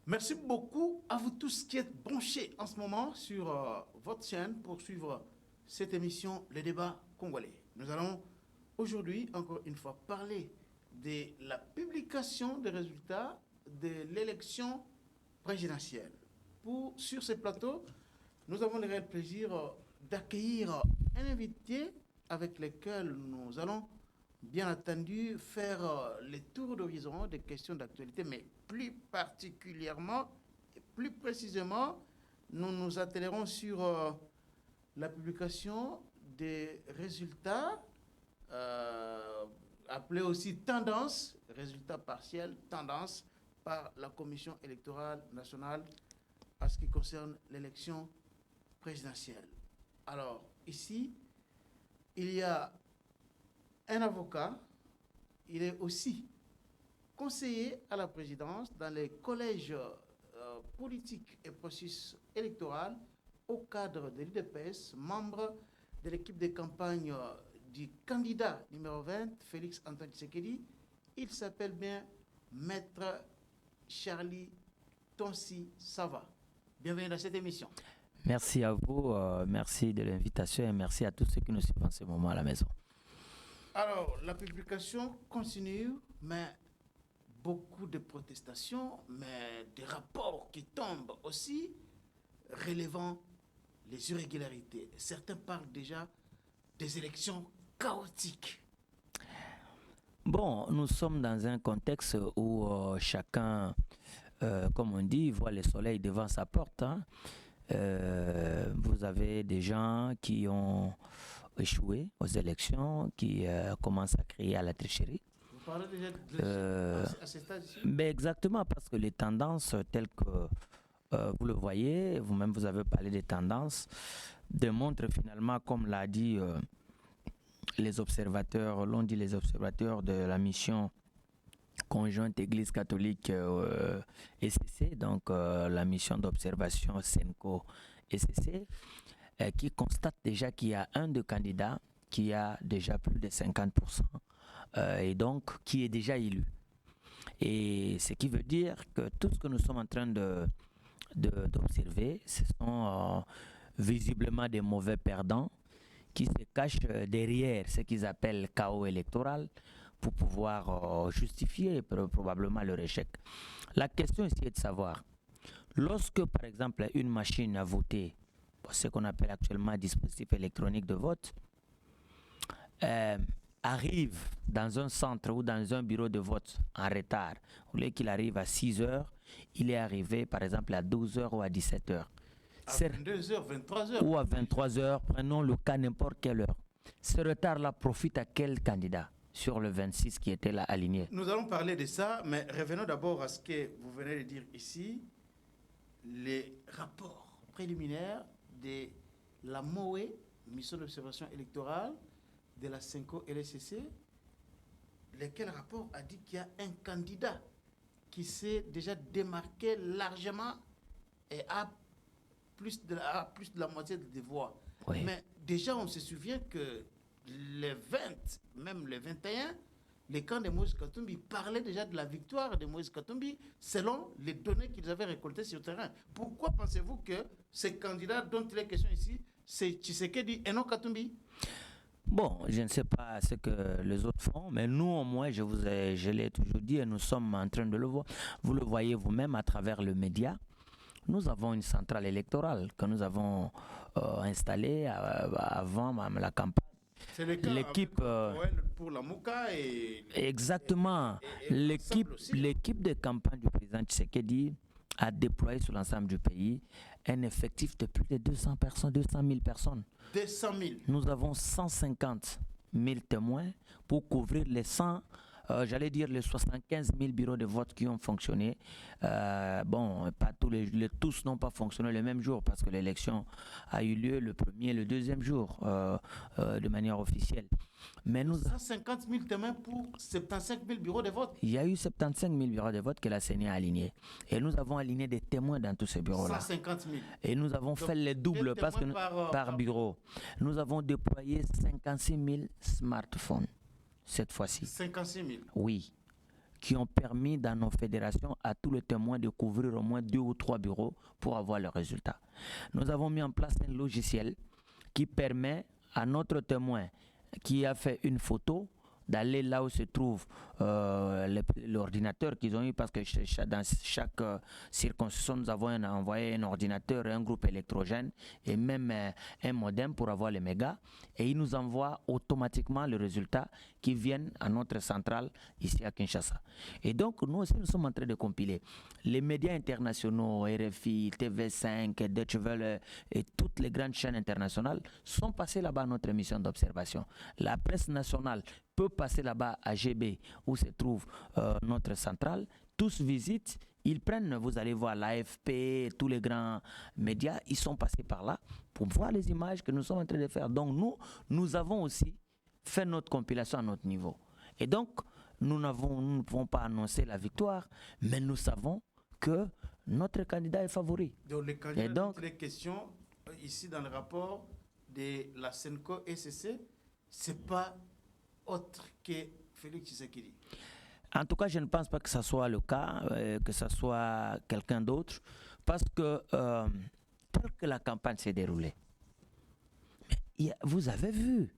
Merci beaucoup à vous tous qui êtes branchés en ce moment sur votre chaîne pour suivre cette émission, Les débats congolais. Nous allons aujourd'hui, encore une fois, parler de la publication des résultats de l'élection présidentielle. Sur ce plateau, nous avons le réel plaisir d'accueillir un invité avec lequel nous allons bien entendu faire les tours d'horizon des questions d'actualité, mais plus particulièrement et plus précisément, nous nous attellerons sur la publication des résultats, appelés aussi tendance, résultats partiels, tendance, par la Commission électorale nationale à ce qui concerne l'élection présidentielle. Alors, ici, il y a un avocat, il est aussi conseiller à la présidence dans les collèges politiques et processus électoraux au cadre de l'UDPS, membre de l'équipe de campagne du candidat numéro 20, Félix Antoine Tshisekedi. Il s'appelle bien Maître Charlie Tonsi Sava. Bienvenue dans cette émission. Merci à vous, merci de l'invitation et merci à tous ceux qui nous suivent en ce moment à la maison. Alors, la publication continue, mais beaucoup de protestations, mais des rapports qui tombent aussi, relevant les irrégularités. Certains parlent déjà des élections chaotiques. Bon, nous sommes dans un contexte où chacun, comme on dit, voit le soleil devant sa porte. Hein. Vous avez des gens qui ont échoué aux élections, qui commencent à crier à la tricherie. Vous parlez déjà de à ce stade-ci? Mais exactement, parce que les tendances telles que vous le voyez, vous-même vous avez parlé des tendances, démontrent finalement, comme l'a dit les observateurs, l'ont dit les observateurs de la mission conjointe Église catholique ECC, donc la mission d'observation SENCO ECC, qui constate déjà qu'il y a un de candidats qui a déjà plus de 50% et donc qui est déjà élu. Et ce qui veut dire que tout ce que nous sommes en train d'observer, ce sont visiblement des mauvais perdants qui se cachent derrière ce qu'ils appellent chaos électoral pour pouvoir justifier probablement leur échec. La question ici est de savoir, lorsque par exemple une machine a voté, ce qu'on appelle actuellement un dispositif électronique de vote, arrive dans un centre ou dans un bureau de vote en retard, au lieu qu'il arrive à 6 heures, il est arrivé par exemple à 12 heures ou à 17 heures. À 22h, 23h. Ou à 23 heures, prenons le cas n'importe quelle heure. Ce retard-là profite à quel candidat sur le 26 qui était là aligné? Nous allons parler de ça, mais revenons d'abord à ce que vous venez de dire ici, les rapports préliminaires de la MOE, mission d'observation électorale, de la SENCO et l'ECC, lequel rapport a dit qu'il y a un candidat qui s'est déjà démarqué largement et a plus de la moitié des voix. Oui. Mais déjà, on se souvient que les 20, même les 21, les camps de Moïse Katumbi parlaient déjà de la victoire de Moïse Katumbi selon les données qu'ils avaient récoltées sur le terrain. Pourquoi pensez-vous que ces candidats dont il est question ici, c'est Tshisekedi et non Katumbi? Bon, je ne sais pas ce que les autres font, mais nous au moins, je l'ai toujours dit et nous sommes en train de le voir. Vous le voyez vous-même à travers le média. Nous avons une centrale électorale que nous avons installée avant même la campagne. C'est le cas L'équipe pour la Mouka et exactement. L'équipe de campagne du président Tshisekedi a déployé sur l'ensemble du pays un effectif de plus de 200 personnes, 200 000 personnes. 200 000. Nous avons 150 000 témoins pour couvrir les 100, j'allais dire les 75 000 bureaux de vote qui ont fonctionné. Bon, pas tous n'ont pas fonctionné le même jour parce que l'élection a eu lieu le premier et le deuxième jour de manière officielle. Mais nous 150 000 témoins pour 75 000 bureaux de vote. Il y a eu 75 000 bureaux de vote que la CENI a alignés. Et nous avons aligné des témoins dans tous ces bureaux-là. 150 000. Et nous avons fait les doubles parce que par bureau. Nous avons déployé 56 000 smartphones cette fois-ci. 56 000. Oui. qui ont permis dans nos fédérations à tous les témoins de couvrir au moins 2 ou 3 bureaux pour avoir le résultat. Nous avons mis en place un logiciel qui permet à notre témoin qui a fait une photo d'aller là où se trouve l'ordinateur qu'ils ont eu, parce que dans chaque circonscription, nous avons envoyé un ordinateur, un groupe électrogène et même un modem pour avoir les mégas, et ils nous envoient automatiquement les résultats qui viennent à notre centrale ici à Kinshasa. Et donc, nous aussi, nous sommes en train de compiler. Les médias internationaux, RFI, TV5, Deutsche Welle et toutes les grandes chaînes internationales sont passées là-bas à notre mission d'observation. La presse nationale peut passer là-bas à GB où se trouve notre centrale. Tous visitent, ils prennent, vous allez voir l'AFP, tous les grands médias, ils sont passés par là pour voir les images que nous sommes en train de faire. Donc nous avons aussi fait notre compilation à notre niveau. Et donc, nous ne pouvons pas annoncer la victoire, mais nous savons que notre candidat est favori. Donc les candidats, donc, les questions ici dans le rapport de la Senco SCC, c'est pas autre que Félix Tshisekedi. En tout cas, je ne pense pas que ce soit le cas, que ce soit quelqu'un d'autre, parce que tel que la campagne s'est déroulée, vous avez vu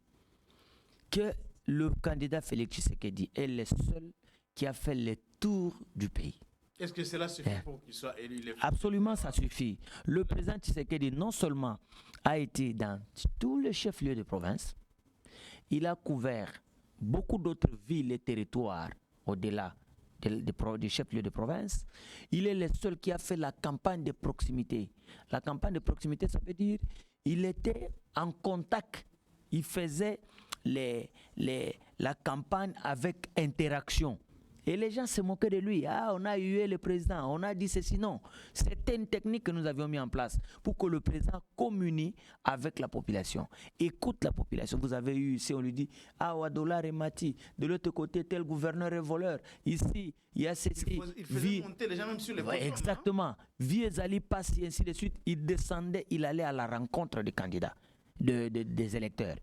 que le candidat Félix Tshisekedi est le seul qui a fait le tour du pays. Est-ce que cela suffit pour qu'il soit élu? Absolument, ça suffit. Le président Tshisekedi non seulement a été dans tous les chefs-lieux de province, il a couvert beaucoup d'autres villes et territoires au-delà des chefs-lieux de province. Il est le seul qui a fait la campagne de proximité. La campagne de proximité, ça veut dire il était en contact. Il faisait la campagne avec interaction. Et les gens se moquaient de lui. Ah, on a hué le président, on a dit ceci. Non, c'était une technique que nous avions mis en place pour que le président communie avec la population. Écoute la population. Vous avez eu ici, on lui dit, ah, Ouadola et Mati, de l'autre côté, tel gouverneur est voleur. Ici, il y a ceci. Il faisait monter les gens même sur les ouais, exactement. Viezali passe et ainsi de suite. Il descendait, il allait à la rencontre des candidats, des électeurs.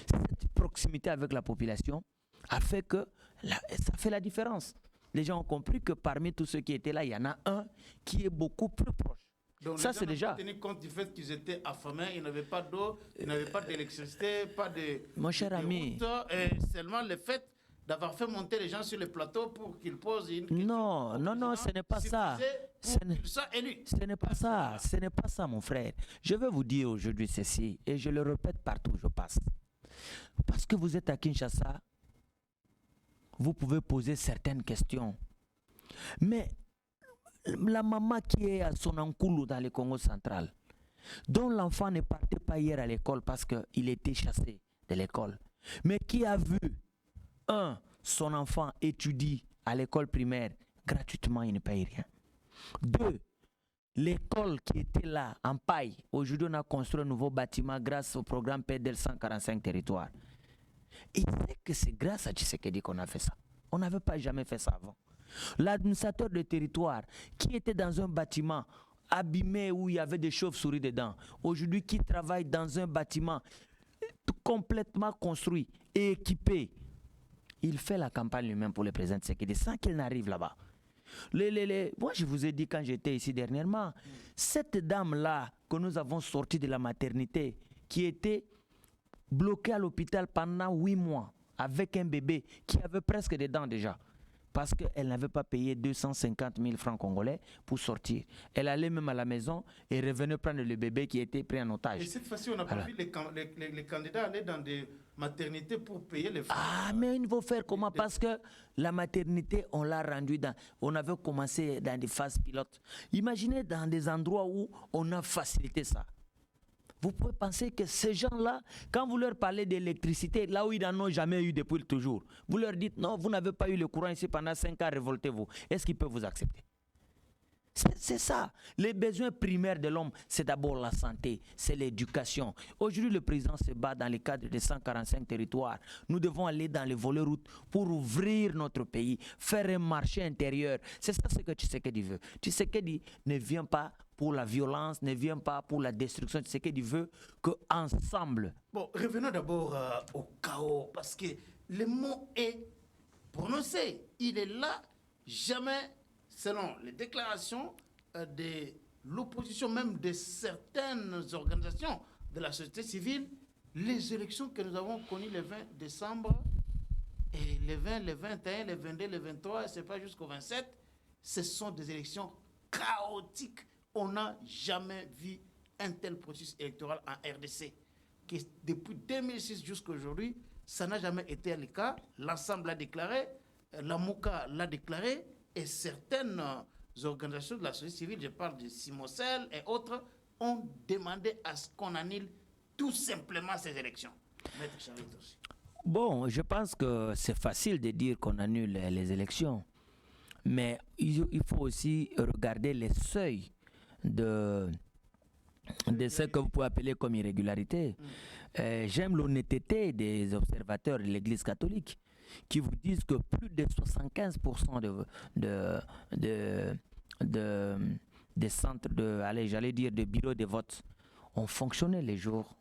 Cette proximité avec la population a fait que ça fait la différence. Les gens ont compris que parmi tous ceux qui étaient là, il y en a un qui est beaucoup plus proche. Donc ça, c'est déjà. Tenir compte du fait qu'ils étaient affamés, ils n'avaient pas d'eau, ils n'avaient pas d'électricité, pas de. Mon cher ami. Routes, et seulement le fait d'avoir fait monter les gens sur le plateau pour qu'ils posent une question. Non, ce n'est pas ça. Ce n'est pas ça. Ce n'est pas ça, mon frère. Je vais vous dire aujourd'hui ceci, et je le répète partout où je passe. Parce que vous êtes à Kinshasa, vous pouvez poser certaines questions. Mais la maman qui est à Sonankoulou dans le Congo central, dont l'enfant ne partait pas hier à l'école parce qu'il était chassé de l'école, mais qui a vu, son enfant étudie à l'école primaire gratuitement, il ne paye rien. 2, l'école qui était là en paille, aujourd'hui on a construit un nouveau bâtiment grâce au programme PEDEL 145 territoires. Et c'est que c'est grâce à Tshisekedi qu'on a fait ça. On n'avait pas jamais fait ça avant. L'administrateur de territoire qui était dans un bâtiment abîmé où il y avait des chauves-souris dedans, aujourd'hui qui travaille dans un bâtiment complètement construit et équipé, il fait la campagne lui-même pour le président Tshisekedi sans qu'il n'arrive là-bas. Moi, je vous ai dit quand j'étais ici dernièrement, cette dame-là que nous avons sortie de la maternité, qui était bloquée à l'hôpital pendant 8 mois, avec un bébé qui avait presque des dents déjà, parce qu'elle n'avait pas payé 250 000 francs congolais pour sortir. Elle allait même à la maison et revenait prendre le bébé qui était pris en otage. Et cette fois-ci, on n'a pas vu les candidats aller dans des maternités pour payer les frais. Ah, mais il faut faire comment? Parce que la maternité, on l'a rendue on avait commencé dans des phases pilotes. Imaginez dans des endroits où on a facilité ça. Vous pouvez penser que ces gens-là, quand vous leur parlez d'électricité, là où ils n'en ont jamais eu depuis toujours, vous leur dites non, vous n'avez pas eu le courant ici pendant 5 ans, révoltez-vous. Est-ce qu'ils peuvent vous accepter? C'est ça. Les besoins primaires de l'homme, c'est d'abord la santé, c'est l'éducation. Aujourd'hui, le président se bat dans le cadre des 145 territoires. Nous devons aller dans les volets routes pour ouvrir notre pays, faire un marché intérieur. C'est ça ce que Tshisekedi veut. Tshisekedi ne vient pas pour la violence, ne vient pas pour la destruction. Tshisekedi veut qu'ensemble. Bon, revenons d'abord au chaos, parce que le mot est prononcé. Il est là. jamais, selon les déclarations de l'opposition, même de certaines organisations de la société civile, les élections que nous avons connues le 20 décembre, et les 20, les 21, les 22, les 23, et c'est pas jusqu'au 27, ce sont des élections chaotiques. On n'a jamais vu un tel processus électoral en RDC. Depuis 2006 jusqu'à aujourd'hui, ça n'a jamais été le cas. L'ensemble l'a déclaré, la MOCA l'a déclaré, et certaines organisations de la société civile, je parle de Simocel et autres, ont demandé à ce qu'on annule tout simplement ces élections. Maître Charlie aussi. Bon, je pense que c'est facile de dire qu'on annule les élections, mais il faut aussi regarder les seuils de ce que vous pouvez appeler comme irrégularité. J'aime l'honnêteté des observateurs de l'Église catholique qui vous disent que plus de 75% des centres de bureaux de vote ont fonctionné les jours.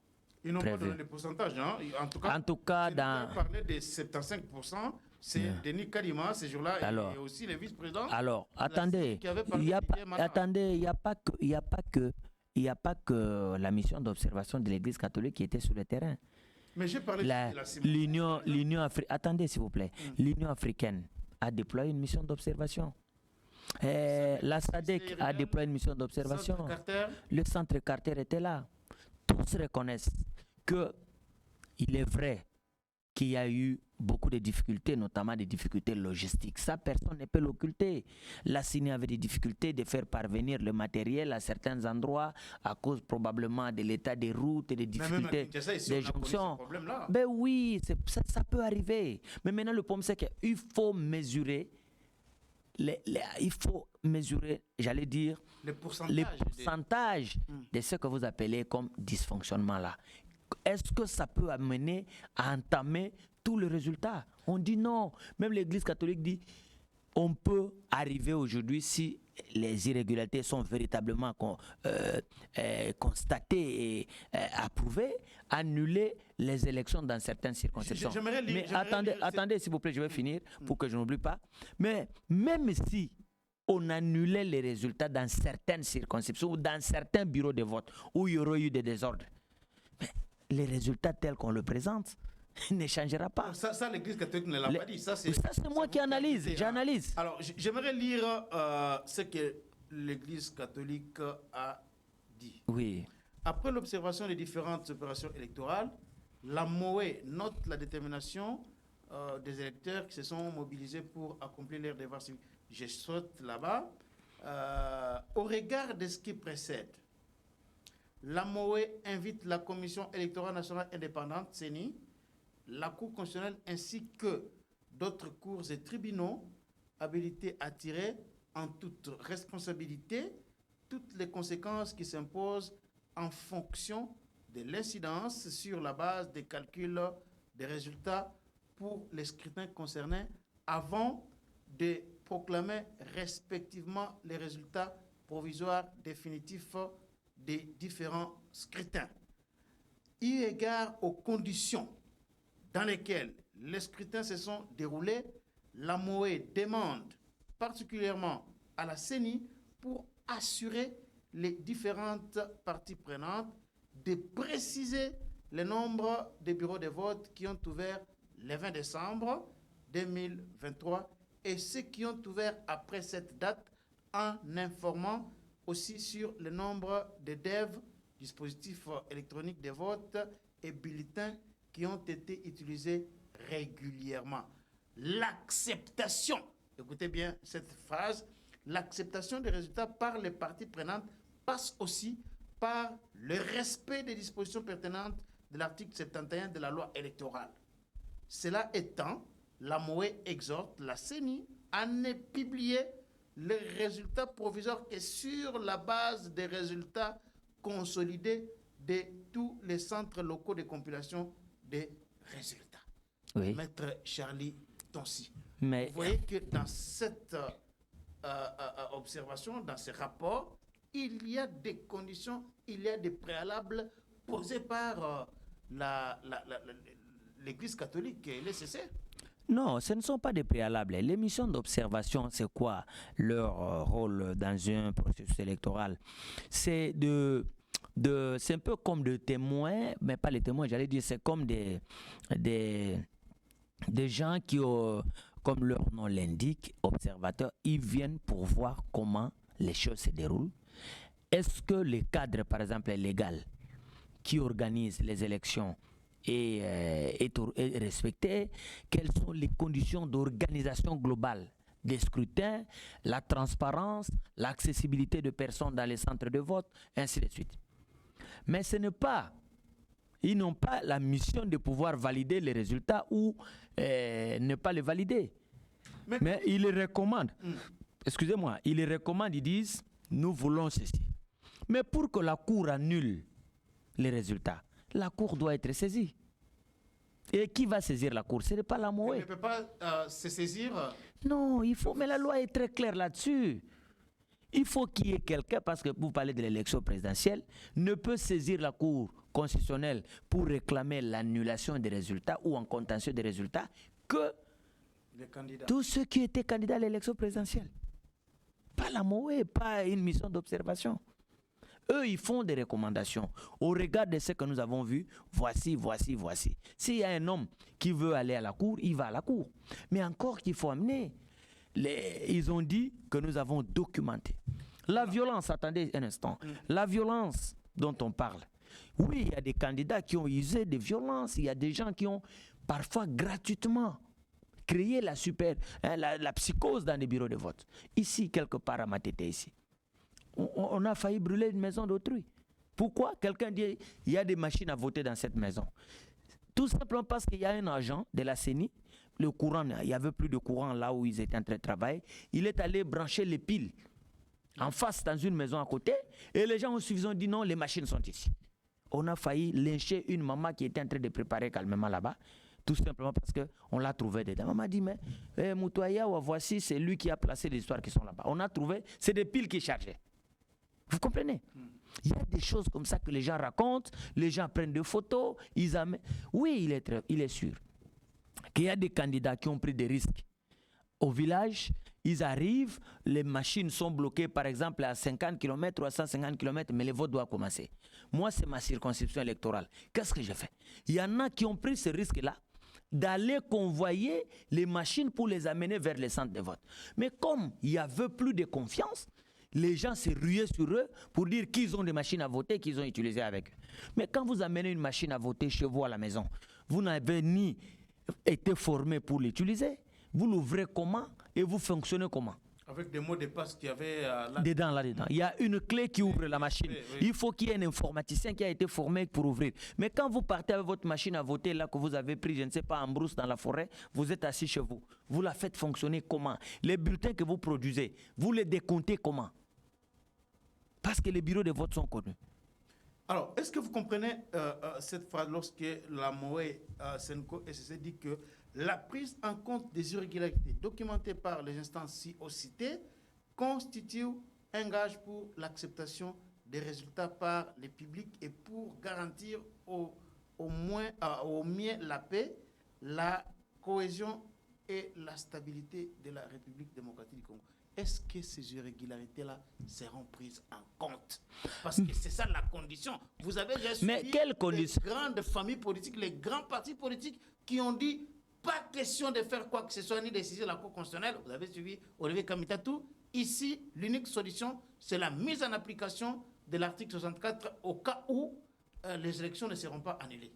Ils n'ont pas donné de pourcentage, hein? En tout cas dans... parler de 75%, c'est Denis Kadima, ces jours-là, et aussi le vice-président. Alors, attendez, il n'y a pas que la mission d'observation de l'Église catholique qui était sur le terrain. Mais j'ai parlé de l'Union africaine. Attendez, s'il vous plaît. L'Union africaine a déployé une mission d'observation. La SADC a déployé une mission d'observation. Le centre Carter était là. Tous reconnaissent qu'il est vrai qu'il y a eu beaucoup de difficultés, notamment des difficultés logistiques. Ça, personne ne peut l'occulter. La CENI avait des difficultés de faire parvenir le matériel à certains endroits à cause probablement de l'état des routes et des difficultés des jonctions. Ben oui, ça peut arriver. Mais maintenant, le problème, c'est qu'il faut mesurer j'allais dire, les pourcentages de ce que vous appelez comme dysfonctionnement là. Est-ce que ça peut amener à entamer tous les résultats? On dit non. Même l'Église catholique dit on peut arriver aujourd'hui, si les irrégularités sont véritablement constatées et approuvées, annuler les élections dans certaines circonscriptions. Mais attendez, s'il vous plaît, je vais finir pour que je n'oublie pas. Mais même si on annulait les résultats dans certaines circonscriptions ou dans certains bureaux de vote où il y aurait eu des désordres, mais les résultats tels qu'on le présente ne changera pas. Ça l'Église catholique ne l'a pas dit. Ça, c'est moi qui analyse. J'analyse. Alors, j'aimerais lire ce que l'Église catholique a dit. Oui. Après l'observation des différentes opérations électorales, la MOE note la détermination des électeurs qui se sont mobilisés pour accomplir leurs devoirs civiques. Je saute là-bas. Au regard de ce qui précède, la MOE invite la Commission électorale nationale indépendante, CENI, la Cour constitutionnelle ainsi que d'autres cours et tribunaux habilités à tirer en toute responsabilité toutes les conséquences qui s'imposent en fonction de l'incidence sur la base des calculs des résultats pour les scrutins concernés avant de proclamer respectivement les résultats provisoires définitifs des différents scrutins. Eu égard aux conditions dans lesquelles les scrutins se sont déroulés, la MOE demande particulièrement à la CENI pour assurer les différentes parties prenantes de préciser le nombre de bureaux de vote qui ont ouvert le 20 décembre 2023 et ceux qui ont ouvert après cette date en informant aussi sur le nombre de DEV, dispositifs électroniques de vote et bulletins qui ont été utilisés régulièrement. L'acceptation, écoutez bien cette phrase, l'acceptation des résultats par les parties prenantes passe aussi par le respect des dispositions pertinentes de l'article 71 de la loi électorale. Cela étant, la MOE exhorte la CENI à ne publier les résultats provisoires que sur la base des résultats consolidés de tous les centres locaux de compilation des résultats. Oui. Maître Charlie Tonsi. Mais... Vous voyez que dans cette observation, dans ce rapport, il y a des conditions, il y a des préalables posés par l'Église catholique et l'ECC. Non, ce ne sont pas des préalables. Les missions d'observation, c'est quoi leur rôle dans un processus électoral? C'est c'est un peu comme des témoins, mais pas les témoins, j'allais dire, c'est comme des, des gens qui, comme leur nom l'indique, observateurs, ils viennent pour voir comment les choses se déroulent. Est-ce que le cadre, par exemple, est légal qui organise les élections est respecté? Quelles sont les conditions d'organisation globale des scrutins, la transparence, l'accessibilité de personnes dans les centres de vote, ainsi de suite. Mais ce n'est pas, ils n'ont pas la mission de pouvoir valider les résultats ou ne pas les valider. Mais ils les recommandent. Excusez-moi, ils les recommandent, ils disent, nous voulons ceci. Mais pour que la Cour annule les résultats, la Cour doit être saisie. Et qui va saisir la Cour? Ce n'est pas la MOE. Elle ne peut pas se saisir. Non, il faut, mais la loi est très claire là-dessus. Il faut qu'il y ait quelqu'un, parce que vous parlez de l'élection présidentielle, ne peut saisir la Cour constitutionnelle pour réclamer l'annulation des résultats ou en contentieux des résultats que tous ceux qui étaient candidats à l'élection présidentielle. Pas la MOE, pas une mission d'observation. Eux, ils font des recommandations. Au regard de ce que nous avons vu, voici. S'il y a un homme qui veut aller à la cour, il va à la cour. Mais encore qu'il faut amener. Ils ont dit que nous avons documenté. La violence, attendez un instant. La violence dont on parle. Oui, il y a des candidats qui ont usé de violence. Il y a des gens qui ont parfois gratuitement créé la psychose dans les bureaux de vote. Ici, quelque part à Matete, ici. On a failli brûler une maison d'autrui. Pourquoi? Quelqu'un dit il y a des machines à voter dans cette maison. Tout simplement parce qu'il y a un agent de la CENI, le courant, il n'y avait plus de courant là où ils étaient en train de travailler. Il est allé brancher les piles en face dans une maison à côté et les gens ont dit non, les machines sont ici. On a failli lyncher une maman qui était en train de préparer calmement là-bas. Tout simplement parce qu'on l'a trouvé dedans. Maman dit, mais Moutouaya, voici, c'est lui qui a placé les histoires qui sont là-bas. On a trouvé, c'est des piles qui chargeaient. Vous comprenez? Il y a des choses comme ça que les gens racontent, les gens prennent des photos, ils amènent. Oui, il est sûr qu'il y a des candidats qui ont pris des risques. Au village, ils arrivent, les machines sont bloquées par exemple à 50 km ou à 150 km, mais le vote doit commencer. Moi, c'est ma circonscription électorale. Qu'est-ce que j'ai fait? Il y en a qui ont pris ce risque-là d'aller convoyer les machines pour les amener vers les centres de vote. Mais comme il n'y avait plus de confiance, les gens se ruaient sur eux pour dire qu'ils ont des machines à voter qu'ils ont utilisées avec eux. Mais quand vous amenez une machine à voter chez vous à la maison, vous n'avez ni été formé pour l'utiliser, vous l'ouvrez comment et vous fonctionnez comment? Avec des mots de passe qu'il y avait là-dedans. Il y a une clé qui ouvre la machine. Oui. Il faut qu'il y ait un informaticien qui a été formé pour ouvrir. Mais quand vous partez avec votre machine à voter, là que vous avez pris, je ne sais pas, en brousse dans la forêt, vous êtes assis chez vous. Vous la faites fonctionner comment? Les bulletins que vous produisez, vous les décomptez comment? Parce que les bureaux de vote sont connus. Alors, est-ce que vous comprenez cette phrase lorsque la MOE Senko SCC dit que la prise en compte des irrégularités documentées par les instances ci-citées constitue un gage pour l'acceptation des résultats par les publics et pour garantir au mieux la paix, la cohésion et la stabilité de la République démocratique du Congo. Est-ce que ces irrégularités-là seront prises en compte? Parce que c'est ça la condition. Vous avez déjà suivi les grandes familles politiques, les grands partis politiques qui ont dit pas question de faire quoi que ce soit, ni de saisir la Cour constitutionnelle. Vous avez suivi Olivier Kamitatou. Ici, l'unique solution, c'est la mise en application de l'article 64 au cas où les élections ne seront pas annulées.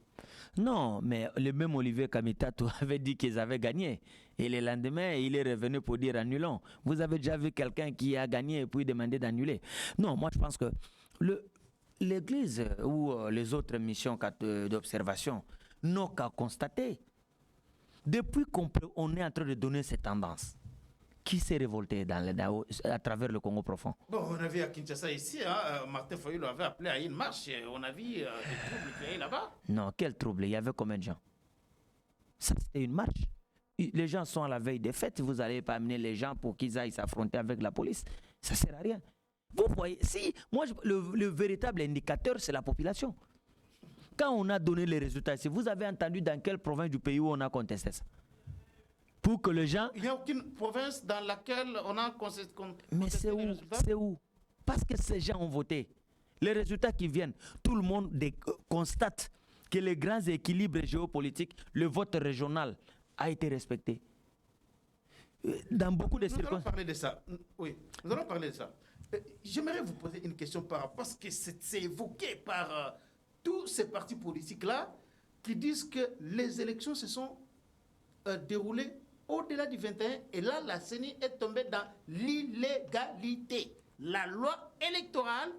Non, mais le même Olivier Kamitatou avait dit qu'ils avaient gagné. Et le lendemain, il est revenu pour dire annulons. Vous avez déjà vu quelqu'un qui a gagné et puis demander d'annuler? Non, moi je pense que l'Église ou les autres missions d'observation n'ont qu'à constater. Depuis qu'on est en train de donner cette tendance, qui s'est révolté à travers le Congo profond? Bon, on a vu à Kinshasa ici, Martin Fayulu avait appelé à une marche. On a vu des troubles qu'il y a là-bas. Non, quel trouble? Il y avait combien de gens? Ça, c'était une marche. Les gens sont à la veille des fêtes. Vous n'allez pas amener les gens pour qu'ils aillent s'affronter avec la police. Ça ne sert à rien. Vous voyez, le véritable indicateur, c'est la population. Quand on a donné les résultats, si vous avez entendu dans quelle province du pays où on a contesté ça? pour que les gens... Il n'y a aucune province dans laquelle on a contesté Mais c'est les où? résultats. C'est où? Parce que ces gens ont voté. Les résultats qui viennent, tout le monde constate que les grands équilibres géopolitiques, le vote régional a été respecté. Dans beaucoup de Nous allons circonstances... parler de ça. Oui, nous allons parler de ça. J'aimerais vous poser une question par rapport, parce que c'est évoqué par tous ces partis politiques-là qui disent que les élections se sont déroulées au-delà du 21 et là, la CENI est tombée dans l'illégalité. La loi électorale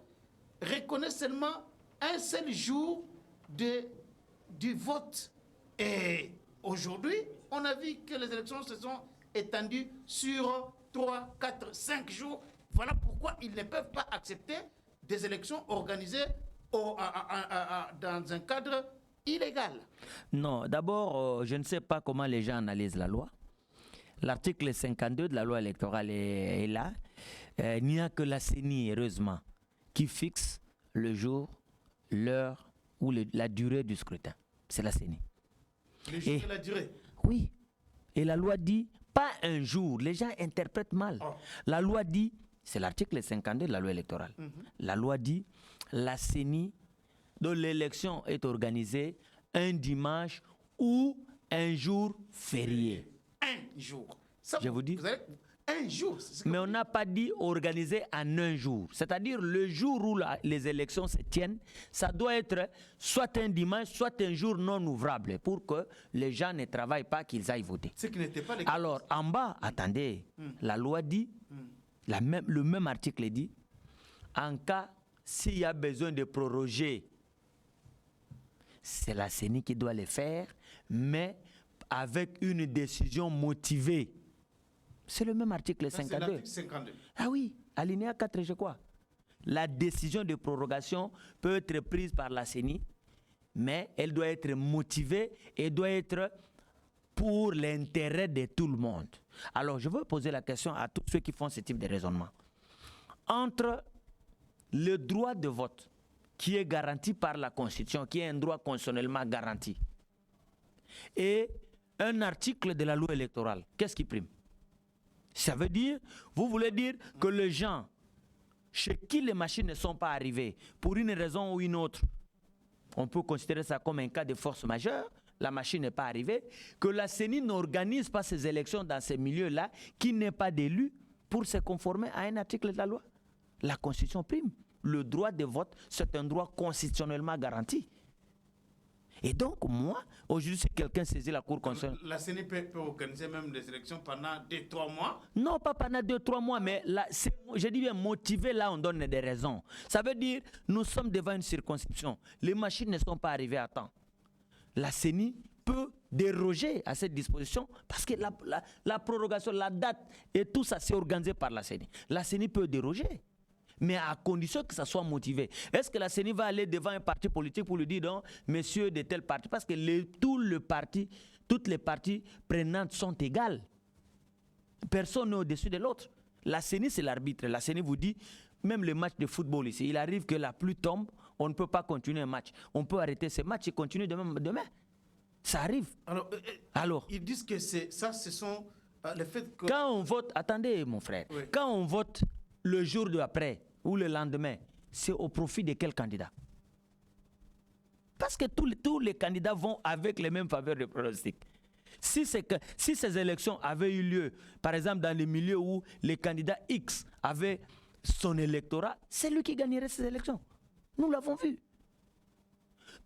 reconnaît seulement un seul jour du vote. Et aujourd'hui, on a vu que les élections se sont étendues sur 3, 4, 5 jours. Voilà pourquoi ils ne peuvent pas accepter des élections organisées dans un cadre illégal. Non, d'abord, je ne sais pas comment les gens analysent la loi. L'article 52 de la loi électorale est là. Il n'y a que la CENI, heureusement, qui fixe le jour, l'heure ou la durée du scrutin. C'est la CENI. Le jour et la durée. Oui. Et la loi dit pas un jour. Les gens interprètent mal. Oh. La loi dit, c'est l'article 52 de la loi électorale. La loi dit, la CENI, dont l'élection est organisée un dimanche ou un jour férié. Un jour. Ça, Je vous dis. Vous avez, un jour. Mais on n'a pas dit organisé en un jour. C'est-à-dire le jour où les élections se tiennent, ça doit être soit un dimanche, soit un jour non ouvrable pour que les gens ne travaillent pas, qu'ils aillent voter. Ce qui n'était pas le... Alors en bas, attendez, la loi dit, le même article dit, en cas s'il y a besoin de proroger, c'est la CENI qui doit le faire, mais avec une décision motivée. C'est le même article 52. C'est l'article 52. Ah oui, alinéa 4, je crois. La décision de prorogation peut être prise par la CENI, mais elle doit être motivée et doit être pour l'intérêt de tout le monde. Alors, je veux poser la question à tous ceux qui font ce type de raisonnement. Entre le droit de vote, qui est garanti par la Constitution, qui est un droit constitutionnellement garanti, et un article de la loi électorale, qu'est-ce qui prime? Ça veut dire, vous voulez dire que les gens chez qui les machines ne sont pas arrivées, pour une raison ou une autre, on peut considérer ça comme un cas de force majeure, la machine n'est pas arrivée, que la CENI n'organise pas ces élections dans ces milieux-là, qui n'est pas d'élu pour se conformer à un article de la loi. La Constitution prime. Le droit de vote, c'est un droit constitutionnellement garanti. Et donc, moi, aujourd'hui, si quelqu'un saisit la Cour constitutionnelle... La CENI peut organiser même des élections pendant 2-3 mois. Non, pas pendant 2-3 mois, mais là, je dis bien motivé, là, on donne des raisons. Ça veut dire, nous sommes devant une circonscription. Les machines ne sont pas arrivées à temps. La CENI peut déroger à cette disposition parce que la prorogation, la date et tout ça, c'est organisé par la CENI. La CENI peut déroger, mais à condition que ça soit motivé. Est-ce que la CENI va aller devant un parti politique pour lui dire non, messieurs de tel parti, parce que toutes les parties prenantes sont égales. Personne n'est au-dessus de l'autre. La CENI, c'est l'arbitre. La CENI vous dit, même le match de football ici, il arrive que la pluie tombe, on ne peut pas continuer un match. On peut arrêter ce match et continuer demain. Ça arrive. Alors, ils disent que ça, ce sont le fait que... Quand on vote, attendez mon frère, oui. Quand on vote le jour de après ou le lendemain, c'est au profit de quel candidat? Parce que tous les candidats vont avec les mêmes faveurs de pronostic. Si ces élections avaient eu lieu, par exemple dans les milieux où les candidats X avaient son électorat, c'est lui qui gagnerait ces élections. Nous l'avons vu.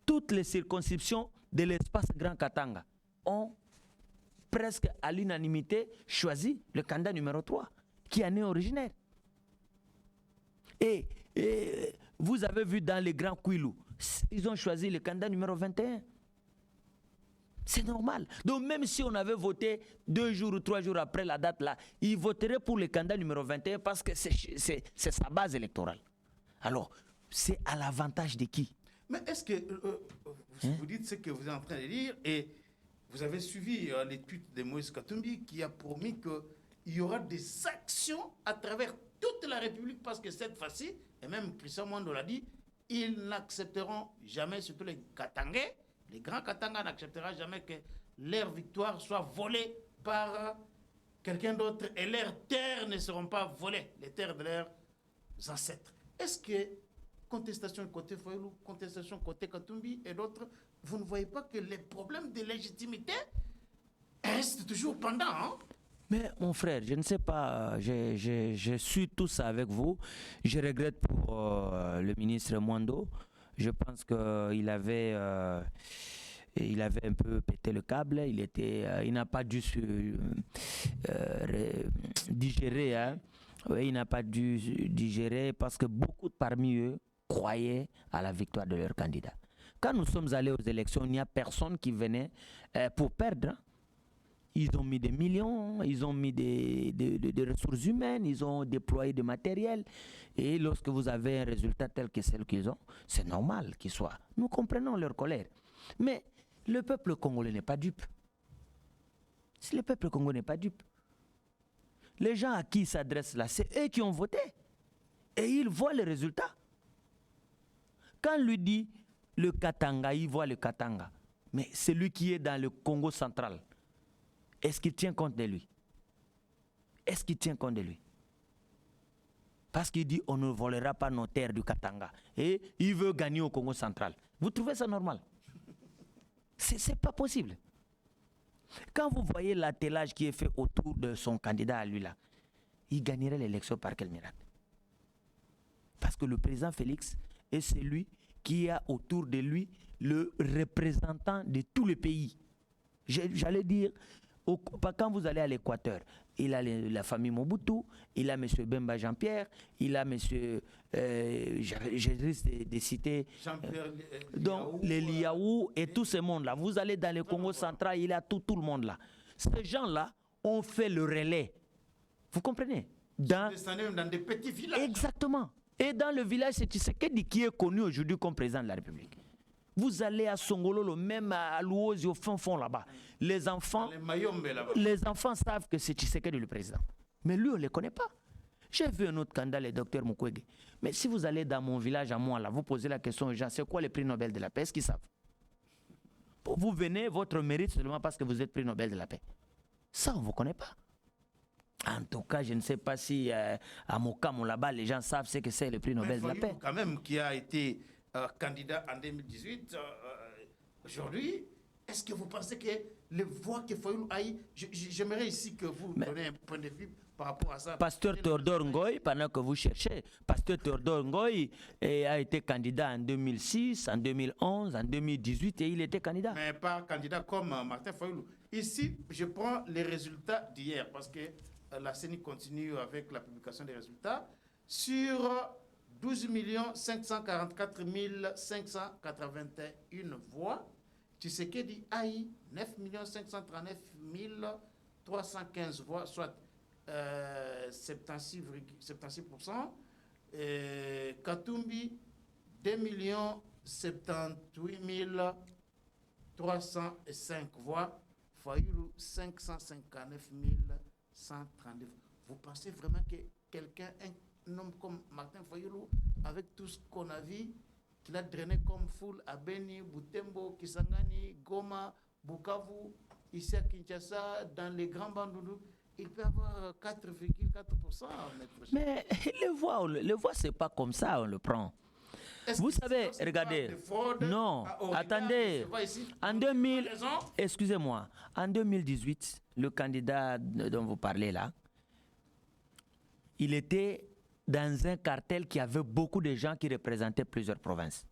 Toutes les circonscriptions de l'espace Grand Katanga ont presque à l'unanimité choisi le candidat numéro 3, qui en est originaire. Et vous avez vu dans les grands Kouilou, ils ont choisi le candidat numéro 21. C'est normal. Donc même si on avait voté 2 jours ou 3 jours après la date là, ils voteraient pour le candidat numéro 21 parce que c'est sa base électorale. Alors, c'est à l'avantage de qui? Mais est-ce que vous dites ce que vous êtes en train de dire et vous avez suivi l'étude de Moïse Katumbi qui a promis qu'il y aura des actions à travers toute la République parce que cette fois-ci, et même Christian Mwando l'a dit, ils n'accepteront jamais, surtout les Katangais, les grands Katangais n'accepteront jamais que leur victoire soit volée par quelqu'un d'autre et leurs terres ne seront pas volées, les terres de leurs ancêtres. Est-ce que contestation côté Fayoulou, contestation côté Katumbi et d'autres, vous ne voyez pas que les problèmes de légitimité restent toujours pendant, hein? Mais mon frère, je ne sais pas, je suis tout ça avec vous. Je regrette pour le ministre Mwando. Je pense qu'il avait, il avait un peu pété le câble. Il n'a pas dû se digérer. Hein. Oui, il n'a pas dû digérer parce que beaucoup parmi eux croyaient à la victoire de leur candidat. Quand nous sommes allés aux élections, il n'y a personne qui venait pour perdre. Hein. Ils ont mis des millions, ils ont mis des ressources humaines, ils ont déployé du matériel. Et lorsque vous avez un résultat tel que celui qu'ils ont, c'est normal qu'il soit. Nous comprenons leur colère. Mais le peuple congolais n'est pas dupe. Le peuple congolais n'est pas dupe. Les gens à qui ils s'adressent là, c'est eux qui ont voté. Et ils voient les résultats. Quand on lui dit le Katanga, il voit le Katanga. Mais celui qui est dans le Congo central, est-ce qu'il tient compte de lui? Est-ce qu'il tient compte de lui? Parce qu'il dit on ne volera pas nos terres du Katanga. Et il veut gagner au Congo central. Vous trouvez ça normal? C'est pas possible. Quand vous voyez l'attelage qui est fait autour de son candidat à lui là, il gagnerait l'élection par quel miracle? Parce que le président Félix est celui qui a autour de lui le représentant de tous les pays. J'allais dire, quand vous allez à l'Équateur, il a la famille Mobutu, il a M. Bemba Jean-Pierre, il a M. je risque de citer donc les Liaou et tout ce monde-là. Vous allez dans le Congo central, il a tout le monde là. Ces gens-là ont fait le relais. Vous comprenez? Dans des petits villages. Exactement. Et dans le village, c'est Tshisekedi qui est connu aujourd'hui comme président de la République. Vous allez à Songololo, même à Luozi, au fond là-bas. Les enfants savent que c'est Tshisekedi le président. Mais lui, on ne le connaît pas. J'ai vu un autre candidat, le docteur Mukwege. Mais si vous allez dans mon village à moi, là, vous posez la question aux gens, c'est quoi le prix Nobel de la paix? Est-ce qu'ils savent? Vous venez, votre mérite seulement parce que vous êtes prix Nobel de la paix. Ça, on ne vous connaît pas. En tout cas, je ne sais pas si à Mokamo, là-bas, les gens savent ce que c'est le prix Nobel de la paix. Quand même, qui a été candidat en 2018, aujourd'hui, est-ce que vous pensez que les voix que Fayoulou aille, j'aimerais ici que vous donniez un point de vue par rapport à ça. Pasteur Théodore Ngoy, pendant que vous cherchez, Pasteur Théodore Ngoy a été candidat en 2006, en 2011, en 2018 et il était candidat. Mais pas candidat comme Martin Fayoulou. Ici, je prends les résultats d'hier parce que la CENI continue avec la publication des résultats. Sur 12 544 581 voix, Tshisekedi a eu 9 539 315 voix, soit 76%. Katumbi, 2 78 305 voix. Fayoulou, 559 132. Vous pensez vraiment que quelqu'un, un homme comme Martin Fayoulou, avec tout ce qu'on a vu, qu'il a drainé comme foule à Beni, Butembo, Kisangani, Goma, Bukavu, ici à Kinshasa, dans les grands bandounou, il peut avoir 4,4%. Mais le voix, c'est pas comme ça, on le prend. Vous savez, regardez, non, attendez, en 2000, excusez-moi, en 2018, le candidat dont vous parlez là, il était dans un cartel qui avait beaucoup de gens qui représentaient plusieurs provinces.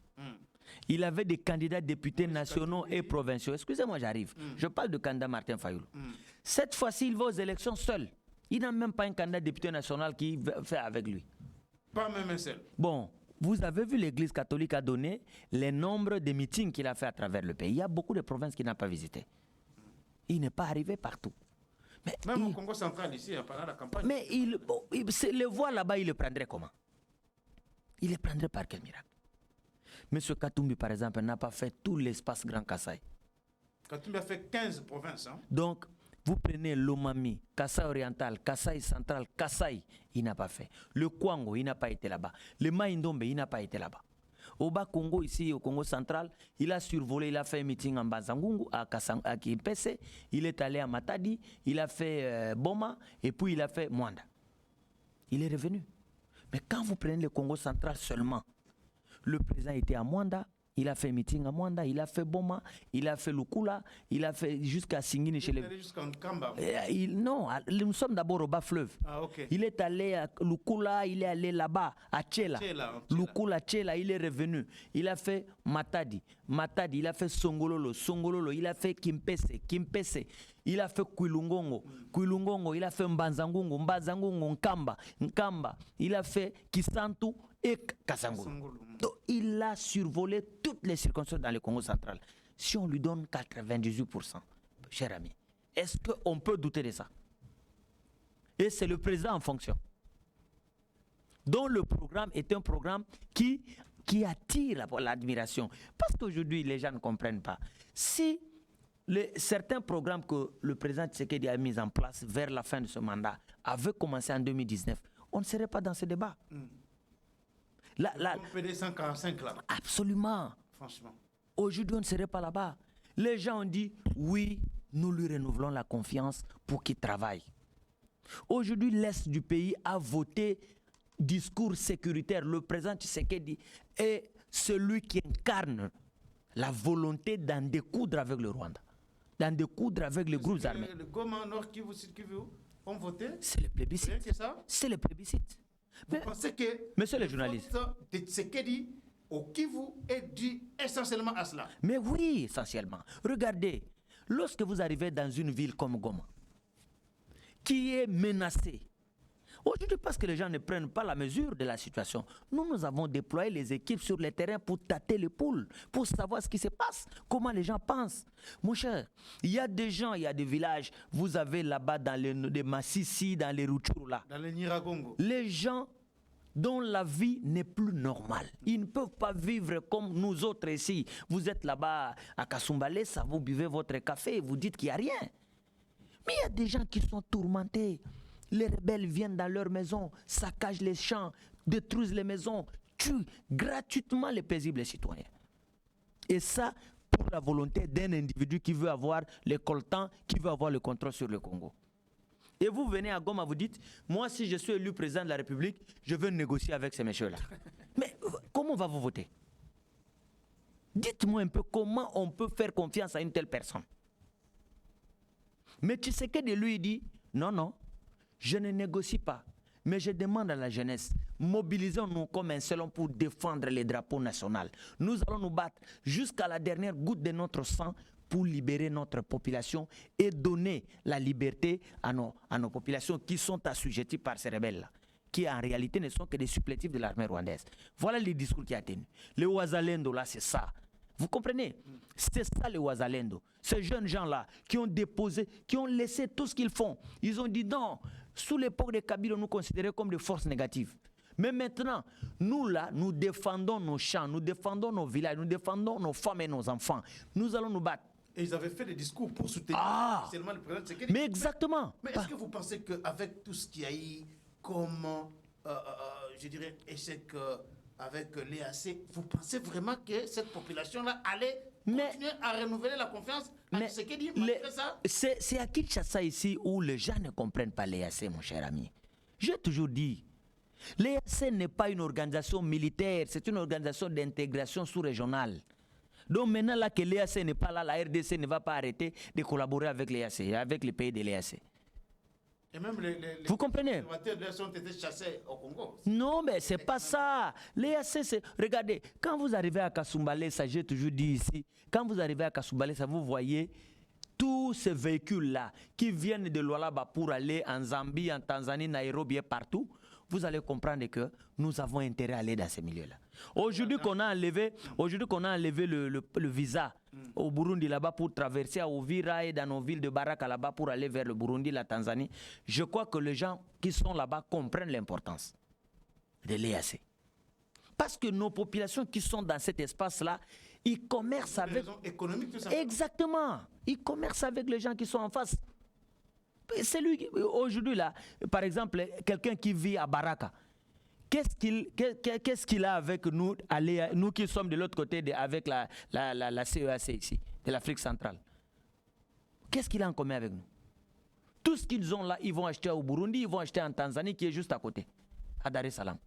Il avait des candidats députés nationaux et provinciaux. Excusez-moi, j'arrive. Je parle de candidat Martin Fayoulou. Cette fois-ci, il va aux élections seul. Il n'a même pas un candidat député national qui fait avec lui. Pas même un seul. Bon. Vous avez vu l'Église catholique a donné les nombres de meetings qu'il a fait à travers le pays. Il y a beaucoup de provinces qu'il n'a pas visitées. Il n'est pas arrivé partout. Mais même au Congo central, ici, pendant la campagne. Mais le voix là-bas, il le prendrait comment? Il le prendrait par quel miracle? M. Katumbi, par exemple, n'a pas fait tout l'espace Grand Kassai. Katumbi a fait 15 provinces. Hein? Donc, vous prenez l'Omami, Kassai oriental, Kassai central, Kassai, il n'a pas fait. Le Kwango, il n'a pas été là-bas. Le Maïndombe, il n'a pas été là-bas. Au Bas-Congo, ici, au Congo central, il a survolé, il a fait un meeting en Bazangungu, à Kimpese, il est allé à Matadi, il a fait Boma, et puis il a fait Mwanda. Il est revenu. Mais quand vous prenez le Congo central seulement, le président était à Mwanda, il a fait un meeting à Mwanda, il a fait Boma, il a fait Lukula, il a fait jusqu'à Singini chez les... Jusqu'en Kamba. Non, nous sommes d'abord au bas-fleuve. Ah, ok. Il est allé à Lukula, il est allé là-bas, à Tchela. Lukula, Tchela, il est revenu. Il a fait Matadi. Matadi, il a fait Songololo. Songololo, il a fait Kimpese. Kimpese, il a fait Kwilungongo. Kwilungongo, il a fait Mbanzangungu. Mbanzangungu, Nkamba. Nkamba, il a fait Kisantu et Kasangolo. Donc, il a survolé toutes les circonstances dans le Congo central. Si on lui donne 98%, cher ami, est-ce qu'on peut douter de ça? Et c'est le président en fonction. Donc le programme est un programme qui attire l'admiration. Parce qu'aujourd'hui, les gens ne comprennent pas. Si certains programmes que le président Tshisekedi a mis en place vers la fin de ce mandat avaient commencé en 2019, on ne serait pas dans ce débat. On peut 145 là. Absolument. Franchement. Aujourd'hui, on ne serait pas là-bas. Les gens ont dit, oui, nous lui renouvelons la confiance pour qu'il travaille. Aujourd'hui, l'Est du pays a voté discours sécuritaire. Le président Tshisekedi est celui qui incarne la volonté d'en découdre avec le Rwanda, d'en découdre avec les groupes armés. Le Goma, Nord Kivu, Sud Kivu ont voté. C'est le plébiscite. Rien que ça. C'est le plébiscite. Vous pensez que monsieur le journaliste, de Tshisekedi au Kivu est dû essentiellement à cela? Mais oui, essentiellement. Regardez, lorsque vous arrivez dans une ville comme Goma, qui est menacée, aujourd'hui, parce que les gens ne prennent pas la mesure de la situation, nous avons déployé les équipes sur le terrain pour tâter les poules, pour savoir ce qui se passe, comment les gens pensent. Mon cher, il y a des gens, il y a des villages, vous avez là-bas dans les Massissi, dans les Rutshuru là. Dans les Niragongo. Les gens dont la vie n'est plus normale. Ils ne peuvent pas vivre comme nous autres ici. Vous êtes là-bas à Kasumbalesa, vous buvez votre café et vous dites qu'il n'y a rien. Mais il y a des gens qui sont tourmentés. Les rebelles viennent dans leur maison, saccagent les champs, détruisent les maisons, tuent gratuitement les paisibles citoyens. Et ça, pour la volonté d'un individu qui veut avoir le coltan, qui veut avoir le contrôle sur le Congo. Et vous venez à Goma, vous dites, moi si je suis élu président de la République, je veux négocier avec ces messieurs-là. Mais comment va vous voter? Dites-moi un peu comment on peut faire confiance à une telle personne. Mais Tshisekedi lui dit, non, je ne négocie pas, mais je demande à la jeunesse, mobilisons-nous comme un seul homme pour défendre les drapeaux nationaux. Nous allons nous battre jusqu'à la dernière goutte de notre sang pour libérer notre population et donner la liberté à nos populations qui sont assujetties par ces rebelles-là, qui en réalité ne sont que des supplétifs de l'armée rwandaise. Voilà le discours qui a tenu. Le Wazalendo, là, c'est ça. Vous comprenez? C'est ça le Wazalendo. Ces jeunes gens-là qui ont déposé, qui ont laissé tout ce qu'ils font. Ils ont dit non, sous l'époque de Kabila, on nous considérait comme des forces négatives. Mais maintenant, nous là, nous défendons nos champs, nous défendons nos villages, nous défendons nos femmes et nos enfants. Nous allons nous battre. Et ils avaient fait des discours pour soutenir seulement le président Tshisekedi. Mais exactement. Mais est-ce que vous pensez qu'avec tout ce qu'il y a eu comme, je dirais, échec avec l'EAC, vous pensez vraiment que cette population-là allait continuer à renouveler la confiance à Tshisekedi malgré ça? C'est à Kinshasa ici où les gens ne comprennent pas l'EAC, mon cher ami. J'ai toujours dit, l'EAC n'est pas une organisation militaire, c'est une organisation d'intégration sous-régionale. Donc maintenant là que l'EAC n'est pas là, la RDC ne va pas arrêter de collaborer avec l'EAC, avec les pays de l'EAC. Et même vous comprenez? Les conservateurs de l'EAC ont été chassés au Congo. Non, mais c'est pas ça. L'EAC, c'est... Regardez, quand vous arrivez à Kasumbalesa, j'ai toujours dit ici, quand vous arrivez à Kasumbalesa, vous voyez tous ces véhicules-là qui viennent de Lualaba pour aller en Zambie, en Tanzanie, Nairobi et partout, vous allez comprendre que nous avons intérêt à aller dans ces milieux-là. Aujourd'hui qu'on a enlevé le visa au Burundi là-bas pour traverser à Uvira et dans nos villes de Baraka là-bas pour aller vers le Burundi, la Tanzanie, je crois que les gens qui sont là-bas comprennent l'importance de l'EAC. Parce que nos populations qui sont dans cet espace-là, ils commercent avec... Des raisons économiques, tout simplement. Exactement. Ils commercent avec les gens qui sont en face. C'est lui, aujourd'hui là, par exemple, quelqu'un qui vit à Baraka, Qu'est-ce qu'il a avec nous, nous qui sommes de l'autre côté avec la CEAC ici, de l'Afrique centrale? Qu'est-ce qu'il a en commun avec nous? Tout ce qu'ils ont là, ils vont acheter au Burundi, ils vont acheter en Tanzanie qui est juste à côté, à Dar es Salaam.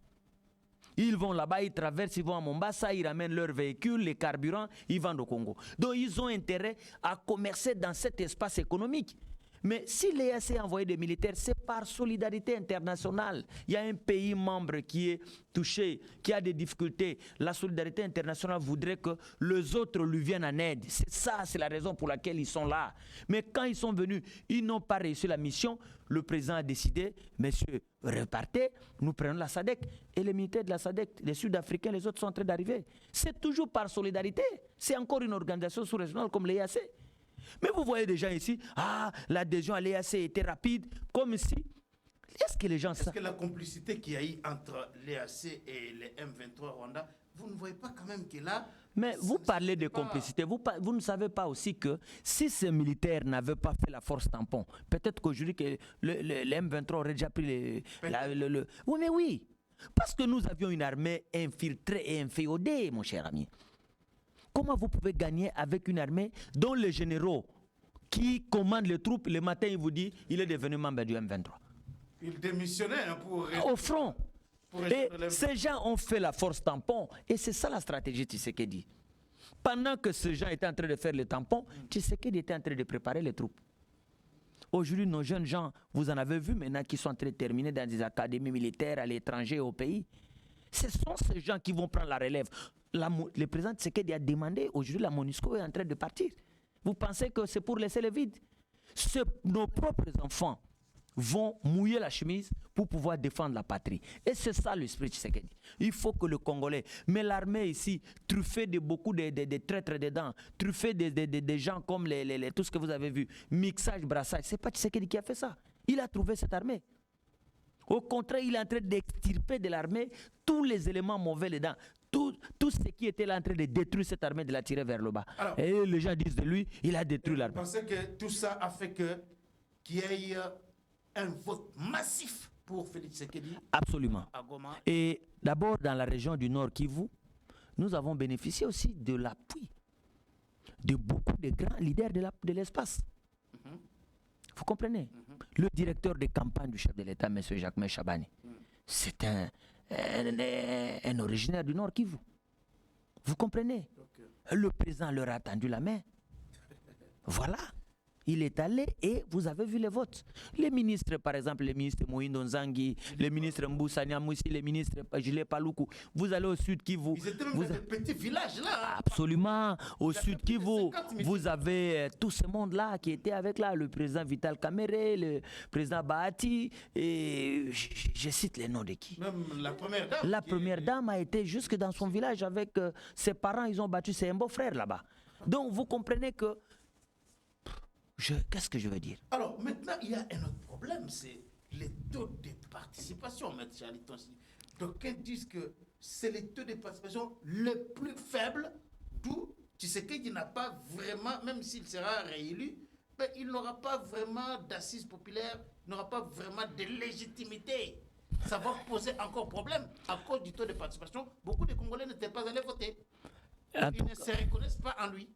Ils vont là-bas, ils traversent, ils vont à Mombasa, ils ramènent leurs véhicules, les carburants, ils vendent au Congo. Donc ils ont intérêt à commercer dans cet espace économique. Mais si l'EAC a envoyé des militaires, c'est par solidarité internationale. Il y a un pays membre qui est touché, qui a des difficultés. La solidarité internationale voudrait que les autres lui viennent en aide. C'est ça, c'est la raison pour laquelle ils sont là. Mais quand ils sont venus, ils n'ont pas réussi la mission. Le président a décidé, messieurs, repartez, nous prenons la SADC. Et les militaires de la SADC, les Sud-Africains, les autres sont en train d'arriver. C'est toujours par solidarité. C'est encore une organisation sous-régionale comme l'EAC. Mais vous voyez des gens ici, l'adhésion à l'EAC était rapide, comme si... Est-ce que les gens... Est-ce que la complicité qu'il y a eu entre l'EAC et les M23 Rwanda, vous ne voyez pas quand même que là... Mais vous parlez de complicité, vous ne savez pas aussi que si ces militaires n'avaient pas fait la force tampon, peut-être qu'aujourd'hui que les M23 auraient déjà pris Oui, mais oui, parce que nous avions une armée infiltrée et inféodée, mon cher ami. Comment vous pouvez gagner avec une armée dont les généraux qui commandent les troupes, le matin, il vous dit il est devenu membre du M23. Il démissionnait pour... Au front. Et ces gens ont fait la force tampon. Et c'est ça la stratégie Tshisekedi. Pendant que ces gens étaient en train de faire le tampon, Tshisekedi était en train de préparer les troupes. Aujourd'hui, nos jeunes gens, vous en avez vu maintenant, qui sont en train de terminer dans des académies militaires à l'étranger, au pays. Ce sont ces gens qui vont prendre la relève. Le président Tshisekedi a demandé, aujourd'hui la MONUSCO est en train de partir. Vous pensez que c'est pour laisser le vide? Nos propres enfants vont mouiller la chemise pour pouvoir défendre la patrie. Et c'est ça l'esprit Tshisekedi. Il faut que le Congolais, mais l'armée ici, truffée de beaucoup de traîtres dedans, truffée de gens comme tout ce que vous avez vu, mixage, brassage, c'est pas Tshisekedi qui a fait ça. Il a trouvé cette armée. Au contraire, il est en train d'extirper de l'armée tous les éléments mauvais dedans. Tout ce qui était là en train de détruire cette armée, de la tirer vers le bas. Alors, et les gens disent de lui, il a détruit l'armée. Vous pensez que tout ça a fait qu'il y ait un vote massif pour Félix Tshisekedi? Absolument. À Goma. Et d'abord, dans la région du Nord Kivu, nous avons bénéficié aussi de l'appui de beaucoup de grands leaders de l'espace. Vous comprenez? Le directeur de campagne du chef de l'État, M. Jacques Chabani, c'est un originaire du Nord Kivu. Vous comprenez? Le président leur a tendu la main. Voilà. Il est allé et vous avez vu les votes. Les ministres, par exemple, les ministres Moïndo Nzangi, les ministres Mboussa Nyamouissi, les ministres Julien Paloukou, vous allez au sud Kivu. Ils étaient même dans des petits villages là. Absolument. Au sud Kivu, vous avez tout ce monde-là qui était avec là, le président Vital Kamere, le président Bahati, et je cite les noms de qui. Même la première dame. La première dame a été jusque dans son village avec ses parents, ils ont battu ses beaux-frères là-bas. Donc vous comprenez que qu'est-ce que je veux dire? Alors, maintenant, il y a un autre problème, c'est les taux de participation, M. Charliton. D'aucuns disent que c'est les taux de participation les plus faibles, d'où Tshisekedi n'a pas vraiment, même s'il sera réélu, mais il n'aura pas vraiment d'assises populaires, il n'aura pas vraiment de légitimité. Ça va poser encore problème. À cause du taux de participation, beaucoup de Congolais n'étaient pas allés voter. Ils ne se reconnaissent pas en lui.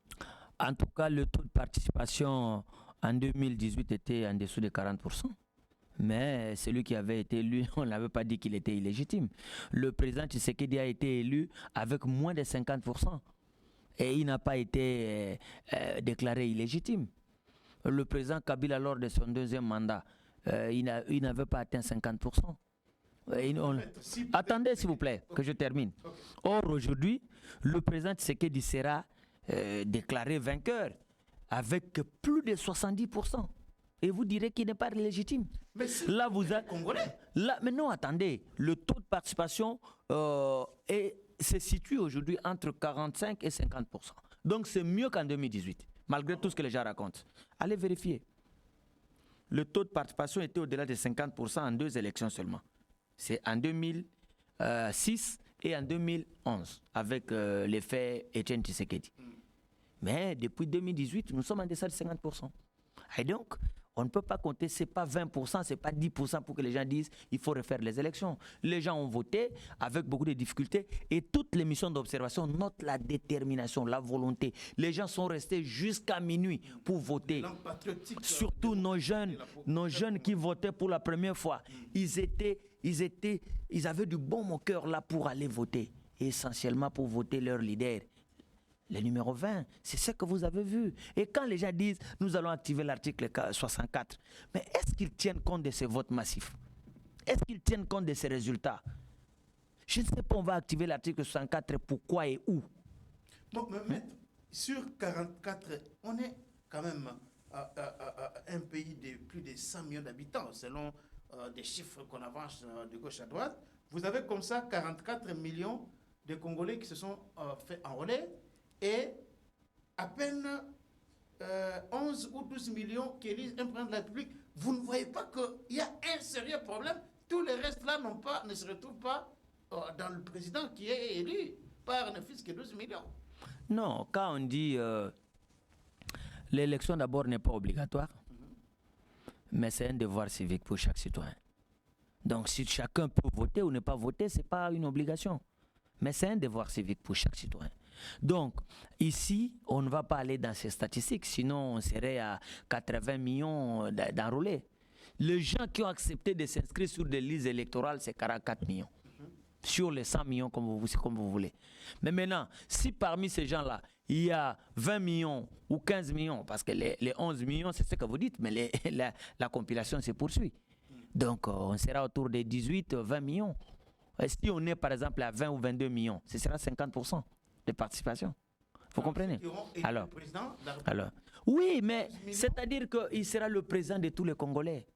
En tout cas, le taux de participation en 2018 était en dessous de 40%. Mais celui qui avait été élu, on n'avait pas dit qu'il était illégitime. Le président Tshisekedi a été élu avec moins de 50%. Et il n'a pas été déclaré illégitime. Le président Kabila, lors de son deuxième mandat, il n'avait pas atteint 50%. Attendez, s'il vous plaît, que je termine. Or, aujourd'hui, le président Tshisekedi sera déclaré vainqueur avec plus de 70%. Et vous direz qu'il n'est pas légitime. Mais c'est là, vous êtes Congolais. Là, mais non, attendez. Le taux de participation se situe aujourd'hui entre 45 et 50%. Donc, c'est mieux qu'en 2018, malgré tout ce que les gens racontent. Allez vérifier. Le taux de participation était au-delà de 50% en 2 élections seulement. C'est en 2006 et en 2011, avec l'effet Etienne Tshisekedi. Mais depuis 2018, nous sommes en deçà de 50%. Et donc, On ne peut pas compter, ce n'est pas 20%, ce n'est pas 10% pour que les gens disent il faut refaire les élections. Les gens ont voté avec beaucoup de difficultés et toutes les missions d'observation notent la détermination, la volonté. Les gens sont restés jusqu'à minuit pour voter. Surtout nos jeunes qui votaient pour la première fois. Ils avaient du bon au cœur là pour aller voter. Et essentiellement pour voter leur leader. Le numéro 20, c'est ce que vous avez vu. Et quand les gens disent, nous allons activer l'article 64, mais est-ce qu'ils tiennent compte de ces votes massifs? Est-ce qu'ils tiennent compte de ces résultats? Je ne sais pas, on va activer l'article 64, pourquoi et où? Bon, mais maître, sur 44, on est quand même un pays de plus de 100 millions d'habitants, selon des chiffres qu'on avance de gauche à droite. Vous avez comme ça 44 millions de Congolais qui se sont fait enrôler. Et à peine 11 ou 12 millions qui élisent un président de la République, vous ne voyez pas qu'il y a un sérieux problème. Tous les restes là ne se retrouvent pas dans le président qui est élu par ne fût-ce que 12 millions. Non, quand on dit l'élection d'abord n'est pas obligatoire, mais c'est un devoir civique pour chaque citoyen. Donc si chacun peut voter ou ne pas voter, ce n'est pas une obligation, mais c'est un devoir civique pour chaque citoyen. Donc, ici, on ne va pas aller dans ces statistiques, sinon on serait à 80 millions d'enrôlés. Les gens qui ont accepté de s'inscrire sur des listes électorales, c'est 44 millions. Sur les 100 millions, comme vous voulez. Mais maintenant, si parmi ces gens-là, il y a 20 millions ou 15 millions, parce que les 11 millions, c'est ce que vous dites, mais la compilation se poursuit. Donc, on sera autour des 18-20 millions. Et si on est, par exemple, à 20 ou 22 millions, ce sera 50%. De participation. Vous comprenez? Alors, oui, mais c'est-à-dire qu'il sera le président de tous les Congolais.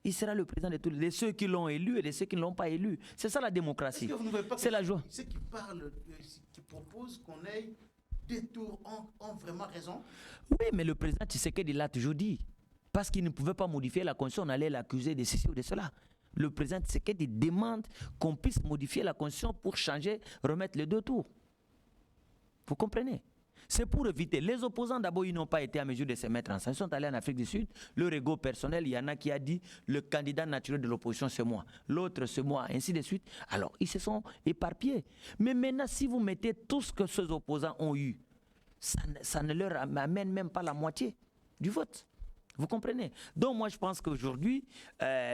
Il sera le président de ceux qui l'ont élu et de ceux qui ne l'ont pas élu. C'est ça la démocratie. C'est la joie. Ceux qui parlent, qui proposent qu'on ait des tours ont vraiment raison. Oui, mais le président Tshisekedi l'a toujours dit. Parce qu'il ne pouvait pas modifier la Constitution, on allait l'accuser de ceci ou de cela. Le président Tshisekedi demande qu'on puisse modifier la Constitution pour changer, remettre les 2 tours. Vous comprenez? C'est pour éviter. Les opposants, d'abord, ils n'ont pas été à mesure de se mettre ensemble. Ils sont allés en Afrique du Sud. Leur ego personnel, il y en a qui a dit le candidat naturel de l'opposition, c'est moi. L'autre, c'est moi, ainsi de suite. Alors, ils se sont éparpillés. Mais maintenant, si vous mettez tout ce que ces opposants ont eu, ça ne leur amène même pas la moitié du vote. Vous comprenez? Donc, moi, je pense qu'aujourd'hui,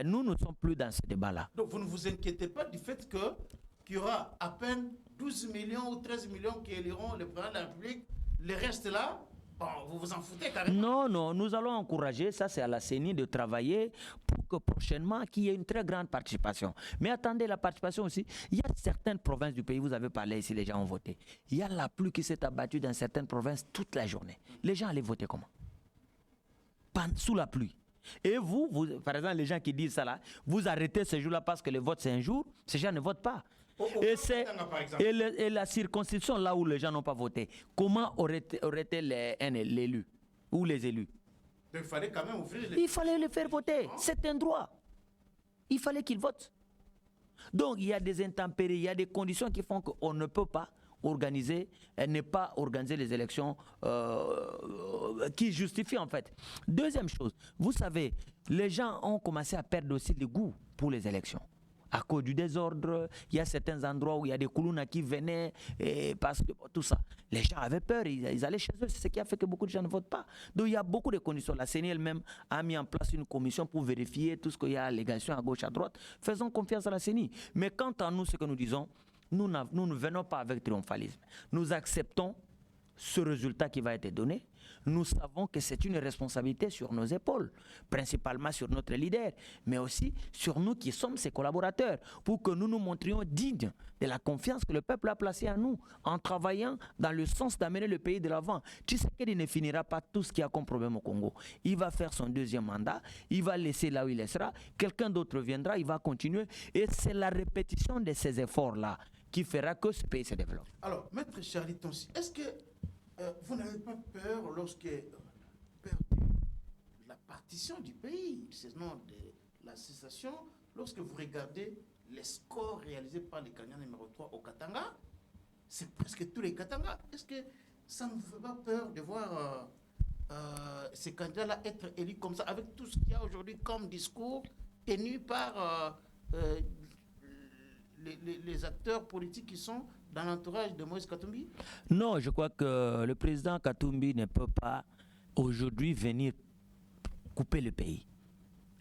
nous ne sommes plus dans ce débat-là. Donc, vous ne vous inquiétez pas du fait qu'il y aura à peine 12 millions ou 13 millions qui éliront le président de la République. Le reste là, bon, vous vous en foutez carrément. Non, nous allons encourager, ça c'est à la CENI de travailler pour que prochainement qu'il y ait une très grande participation. Mais attendez, la participation aussi, il y a certaines provinces du pays, vous avez parlé ici, les gens ont voté. Il y a la pluie qui s'est abattue dans certaines provinces toute la journée. Les gens allaient voter comment? Sous la pluie. Et vous, par exemple, les gens qui disent ça là, vous arrêtez ce jour-là parce que le vote c'est un jour, ces gens ne votent pas. Et la circonscription là où les gens n'ont pas voté, comment aurait-elle l'élu ou les élus? Il fallait quand même ouvrir Il fallait les faire voter, c'est un droit. Il fallait qu'ils votent. Donc il y a des intempéries, il y a des conditions qui font qu'on ne peut pas ne pas organiser les élections qui justifient en fait. Deuxième chose, vous savez, les gens ont commencé à perdre aussi le goût pour les élections. À cause du désordre, il y a certains endroits où il y a des Koulouna qui venaient, et parce que tout ça. Les gens avaient peur, ils allaient chez eux, c'est ce qui a fait que beaucoup de gens ne votent pas. Donc il y a beaucoup de conditions. La CENI elle-même a mis en place une commission pour vérifier tout ce qu'il y a, allégation à gauche, à droite. Faisons confiance à la CENI. Mais quant à nous, ce que nous disons, nous ne venons pas avec triomphalisme. Nous acceptons ce résultat qui va être donné. Nous savons que c'est une responsabilité sur nos épaules, principalement sur notre leader, mais aussi sur nous qui sommes ses collaborateurs, pour que nous nous montrions dignes de la confiance que le peuple a placée en nous, en travaillant dans le sens d'amener le pays de l'avant. Tshisekedi ne finira pas tout ce qu'il y a comme problème au Congo. Il va faire son 2e mandat, il va laisser là où il laissera, quelqu'un d'autre viendra, il va continuer, et c'est la répétition de ces efforts-là qui fera que ce pays se développe. Alors, Maître Charlie Tonsi, est-ce que vous n'avez pas peur peur de la partition du pays, sinon de la cessation, lorsque vous regardez les scores réalisés par les candidats numéro 3 au Katanga? C'est presque tous les Katanga. Est-ce que ça ne vous fait pas peur de voir ces candidats-là être élus comme ça, avec tout ce qu'il y a aujourd'hui comme discours tenu par les acteurs politiques qui sont dans l'entourage de Moïse Katumbi? Non, je crois que le président Katumbi ne peut pas aujourd'hui venir couper le pays.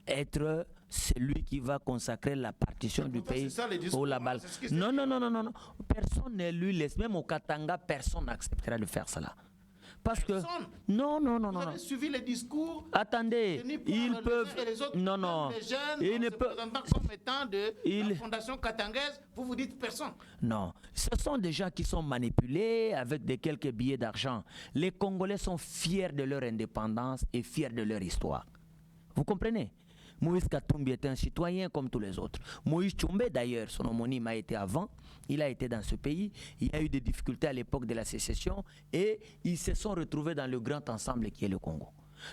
Être celui qui va consacrer la partition du pays au Labal. Non, non, non, non, non, non. Personne ne lui laisse. Même au Katanga, personne n'acceptera de faire cela. Parce que non, non, non, non. Vous avez suivi les discours. Attendez, ils peuvent. Non, non. Les jeunes, Ils ne peuvent. comme étant de la fondation katangaise, vous dites personne. Non, ce sont des gens qui sont manipulés avec quelques billets d'argent. Les Congolais sont fiers de leur indépendance et fiers de leur histoire. Vous comprenez? Moïse Katumbi était un citoyen comme tous les autres. Moïse Tchombe, d'ailleurs, son homonyme a été avant. Il a été dans ce pays. Il y a eu des difficultés à l'époque de la sécession et ils se sont retrouvés dans le grand ensemble qui est le Congo.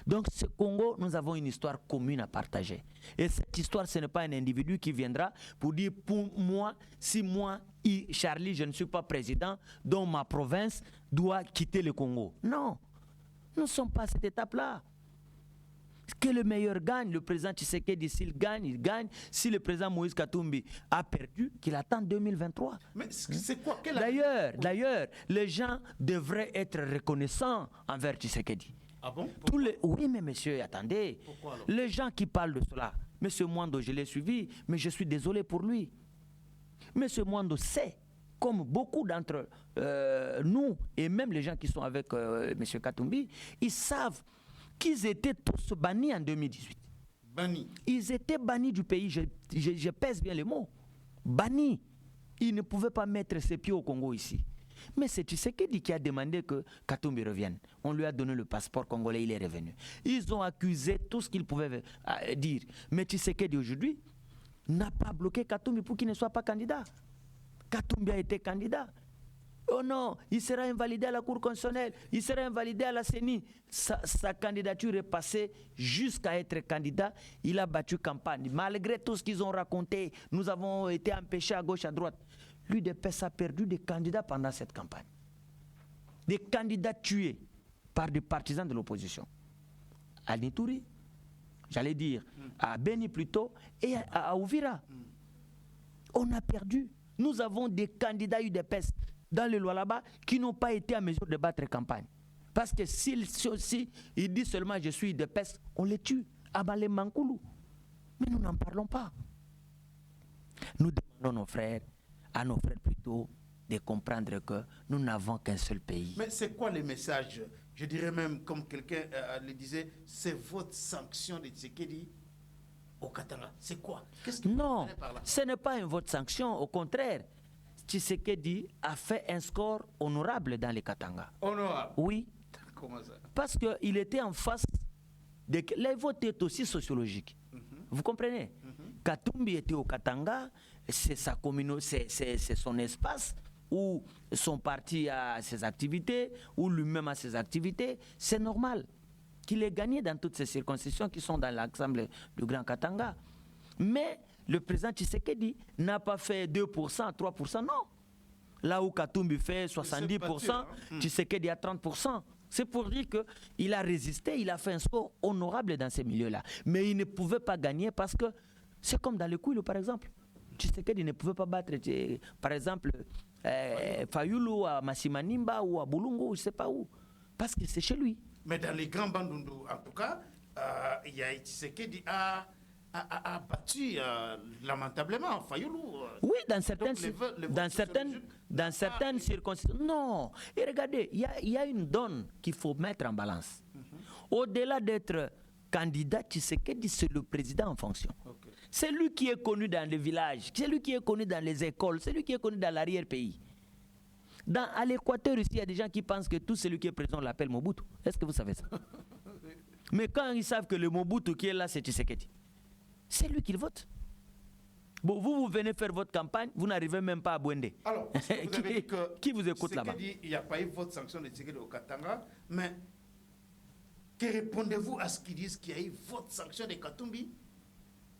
Donc, ce Congo, nous avons une histoire commune à partager. Et cette histoire, ce n'est pas un individu qui viendra pour dire, pour moi, si moi, Charlie, je ne suis pas président, donc ma province doit quitter le Congo. Non, nous ne sommes pas à cette étape-là. Que le meilleur gagne, le président Tshisekedi, s'il gagne, il gagne. Si le président Moïse Katumbi a perdu, qu'il attend 2023. Mais c'est quoi? D'ailleurs, les gens devraient être reconnaissants envers Tshisekedi. Ah bon? Oui, mais monsieur, attendez. Pourquoi alors? Les gens qui parlent de cela, monsieur Mwando, je l'ai suivi, mais je suis désolé pour lui. Monsieur Mwando sait, comme beaucoup d'entre nous, et même les gens qui sont avec monsieur Katumbi, ils savent qu'ils étaient tous bannis en 2018. Bannis? Ils étaient bannis du pays, je pèse bien les mots. Bannis. Ils ne pouvaient pas mettre ses pieds au Congo ici. Mais c'est Tshisekedi qui a demandé que Katumbi revienne. On lui a donné le passeport congolais, il est revenu. Ils ont accusé tout ce qu'ils pouvaient dire. Mais Tshisekedi aujourd'hui n'a pas bloqué Katumbi pour qu'il ne soit pas candidat. Katumbi a été candidat. Oh non, il sera invalidé à la Cour constitutionnelle, il sera invalidé à la CENI. Sa candidature est passée jusqu'à être candidat. Il a battu campagne. Malgré tout ce qu'ils ont raconté, nous avons été empêchés à gauche, à droite. L'UDPS a perdu des candidats pendant cette campagne. Des candidats tués par des partisans de l'opposition. À Nitouri, j'allais dire, à Beni plutôt, et à Ouvira. On a perdu. Nous avons des candidats UDPS dans les lois là-bas qui n'ont pas été en mesure de battre campagne. Parce que s'il dit seulement je suis de peste, on les tue. Abalé Mankoulou. Mais nous n'en parlons pas. Nous demandons à nos frères plutôt, de comprendre que nous n'avons qu'un seul pays. Mais c'est quoi le message? Je dirais même, comme quelqu'un le disait, c'est votre sanction de Tshisekedi au Katanga. C'est quoi? Qu'est-ce que non, vous par là? Ce n'est pas une vote sanction, au contraire. Tshisekedi a fait un score honorable dans les Katanga. Honorable? Oui. Comment ça? Parce qu'il était en face de... Les votes est aussi sociologique. Vous comprenez? Katumbi était au Katanga, c'est sa communauté, c'est son espace où son parti a ses activités, où lui-même a ses activités. C'est normal qu'il ait gagné dans toutes ces circonscriptions qui sont dans l'ensemble du Grand Katanga. Mais le président Tshisekedi n'a pas fait 2%, 3%, non. Là où Katumbi fait 70%, Tshisekedi a 30%. C'est pour dire qu'il a résisté, il a fait un score honorable dans ces milieux-là. Mais il ne pouvait pas gagner parce que c'est comme dans le Kouilou, par exemple. Tshisekedi ne pouvait pas battre, par exemple, Fayoulou à Massimanimba ou à Boulungu, je ne sais pas où. Parce que c'est chez lui. Mais dans les grands Bandundu, en tout cas, il y a Tshisekedi a battu lamentablement Fayoulou. Oui, dans certaines circonstances. Non. Et regardez, il y a une donne qu'il faut mettre en balance. Au-delà d'être candidat, Tshisekedi, c'est le président en fonction. Okay. C'est lui qui est connu dans les villages, c'est lui qui est connu dans les écoles, c'est lui qui est connu dans l'arrière-pays. À l'Équateur ici, il y a des gens qui pensent que tout celui qui est président l'appelle Mobutu. Est-ce que vous savez ça? Mais quand ils savent que le Mobutu qui est là, c'est Tshisekedi, c'est lui qu'ils votent. Bon, vous venez faire votre campagne, vous n'arrivez même pas à Bouendé. Alors, vous avez dit que qui vous écoute là-bas? Il n'y a pas eu votre sanction de Tshisekedi au Katanga, mais que répondez-vous à ce qu'ils disent qu'il y a eu votre sanction de Katumbi,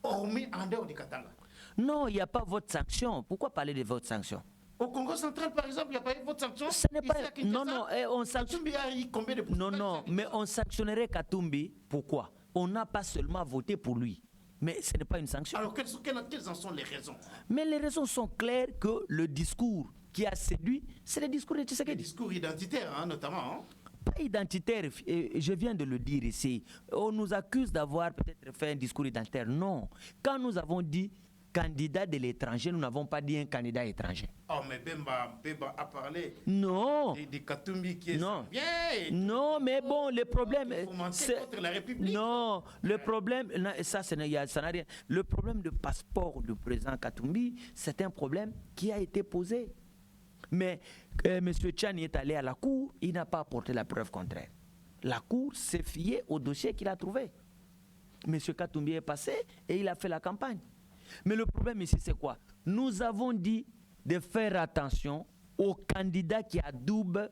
hormis en dehors du Katanga? Non, il n'y a pas votre sanction. Pourquoi parler de votre sanction? Au Congo central, par exemple, il n'y a pas eu votre sanction. Ce n'est pas... Non, non, on sanctionne... Katumbi a eu combien de Non, non, mais on sanctionnerait Katumbi. Pourquoi? On n'a pas seulement voté pour lui. Mais ce n'est pas une sanction. Alors, quelles en sont les raisons? Mais les raisons sont claires que le discours qui a séduit, c'est le discours de Tshisekedi. Le discours identitaire, hein, notamment. Hein. Pas identitaire, je viens de le dire ici. On nous accuse d'avoir peut-être fait un discours identitaire. Non. Quand nous avons dit candidat de l'étranger, nous n'avons pas dit un candidat étranger. Oh, mais Bemba a parlé non. de Katumbi qui est non. bien. Non, mais bon, le problème... c'est contre la République. Non, le problème... Ça n'a rien. Le problème de passeport du président Katumbi, c'est un problème qui a été posé. Mais M. Tchani est allé à la cour, il n'a pas apporté la preuve contraire. La cour s'est fiée au dossier qu'il a trouvé. M. Katumbi est passé et il a fait la campagne. Mais le problème ici, c'est quoi? Nous avons dit de faire attention aux candidats qui adoubent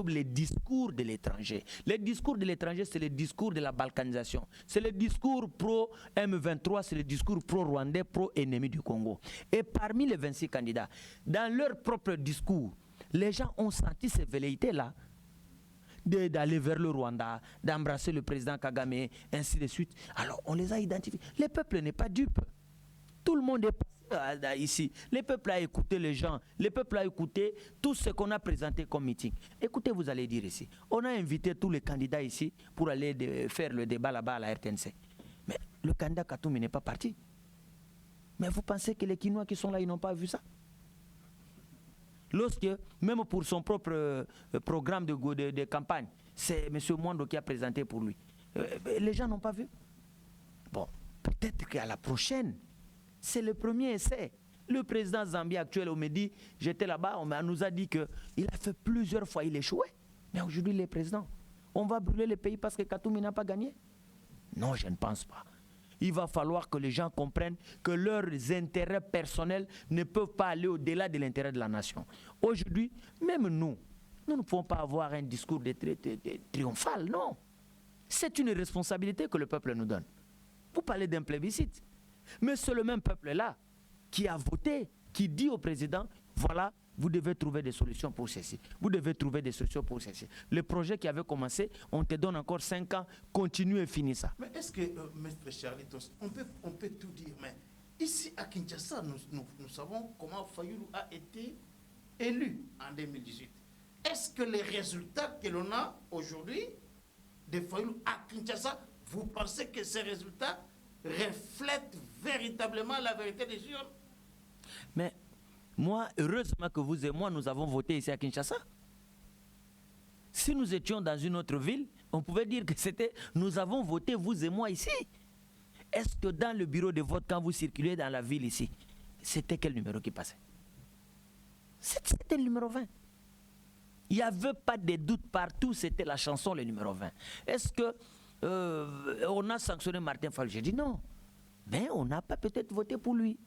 les discours de l'étranger. Les discours de l'étranger, c'est le discours de la balkanisation. C'est le discours pro-M23, c'est le discours pro-rwandais, pro-ennemi du Congo. Et parmi les 26 candidats, dans leur propre discours, les gens ont senti ces velléités-là d'aller vers le Rwanda, d'embrasser le président Kagame, ainsi de suite. Alors, on les a identifiés. Le peuple n'est pas dupe. Tout le monde est passé ici. Le peuple a écouté les gens. Le peuple a écouté tout ce qu'on a présenté comme meeting. Écoutez, vous allez dire ici. On a invité tous les candidats ici pour aller faire le débat là-bas à la RTNC. Mais le candidat Katumbi n'est pas parti. Mais vous pensez que les Kinois qui sont là, ils n'ont pas vu ça? Lorsque, même pour son propre programme de campagne, c'est M. Mwando qui a présenté pour lui. Les gens n'ont pas vu. Bon, peut-être qu'à la prochaine, c'est le premier essai. Le président Zambie actuel, on me dit, j'étais là-bas, on nous a dit qu'il a fait plusieurs fois, il échouait. Mais aujourd'hui, il est président. On va brûler le pays parce que Katumbi n'a pas gagné? Non, je ne pense pas. Il va falloir que les gens comprennent que leurs intérêts personnels ne peuvent pas aller au-delà de l'intérêt de la nation. Aujourd'hui, même nous ne pouvons pas avoir un discours triomphal, non. C'est une responsabilité que le peuple nous donne. Vous parlez d'un plébiscite. Mais c'est le même peuple-là qui a voté, qui dit au président, voilà, vous devez trouver des solutions pour ceci. Vous devez trouver des solutions pour ceci. Le projet qui avait commencé, on te donne encore 5 ans, continue et finis ça. Mais est-ce que, Maître Charlitos, on peut tout dire, mais ici à Kinshasa, nous savons comment Fayoulou a été élu en 2018. Est-ce que les résultats que l'on a aujourd'hui de Fayoulou à Kinshasa, vous pensez que ces résultats reflètent véritablement la vérité des urnes? Mais moi, heureusement que vous et moi, nous avons voté ici à Kinshasa. Si nous étions dans une autre ville, on pouvait dire que c'était nous avons voté, vous et moi, ici. Est-ce que dans le bureau de vote, quand vous circulez dans la ville ici, c'était quel numéro qui passait? C'était le numéro 20. Il n'y avait pas de doute partout, c'était la chanson, le numéro 20. Est-ce que on a sanctionné Martin Fayulu? J'ai dit non. Ben, on n'a pas peut-être voté pour lui.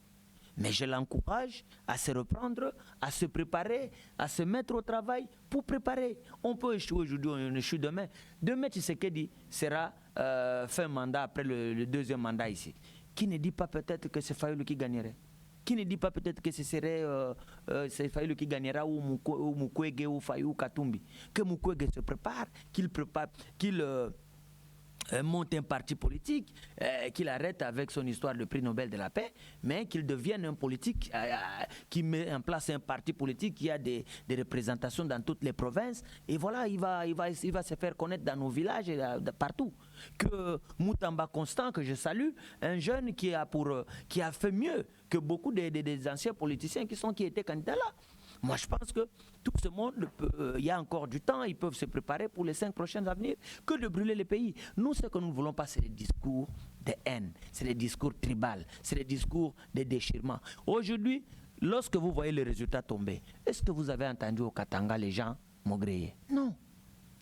Mais je l'encourage à se reprendre, à se préparer, à se mettre au travail pour préparer. On peut échouer aujourd'hui, on échoue demain. Demain, Tshisekedi sera fin mandat après le deuxième mandat ici. Qui ne dit pas peut-être que c'est Fayulu qui gagnerait? Qui ne dit pas peut-être que ce serait Fayulu qui gagnera ou Mukwege ou Fayou Katumbi? Que Mukwege se prépare, qu'il monte un parti politique, qu'il arrête avec son histoire de prix Nobel de la paix, mais qu'il devienne un politique qui met en place un parti politique qui a des représentations dans toutes les provinces. Et voilà, il va se faire connaître dans nos villages et partout. Que Moutamba Constant, que je salue, un jeune qui a fait mieux que beaucoup des anciens politiciens qui étaient candidats là. Moi, je pense que tout ce monde, il y a encore du temps, ils peuvent se préparer pour les 5 prochaines années, que de brûler les pays. Nous, ce que nous ne voulons pas, c'est les discours de haine, c'est les discours tribaux, c'est les discours de déchirement. Aujourd'hui, lorsque vous voyez les résultats tomber, est-ce que vous avez entendu au Katanga les gens maugréer? Non.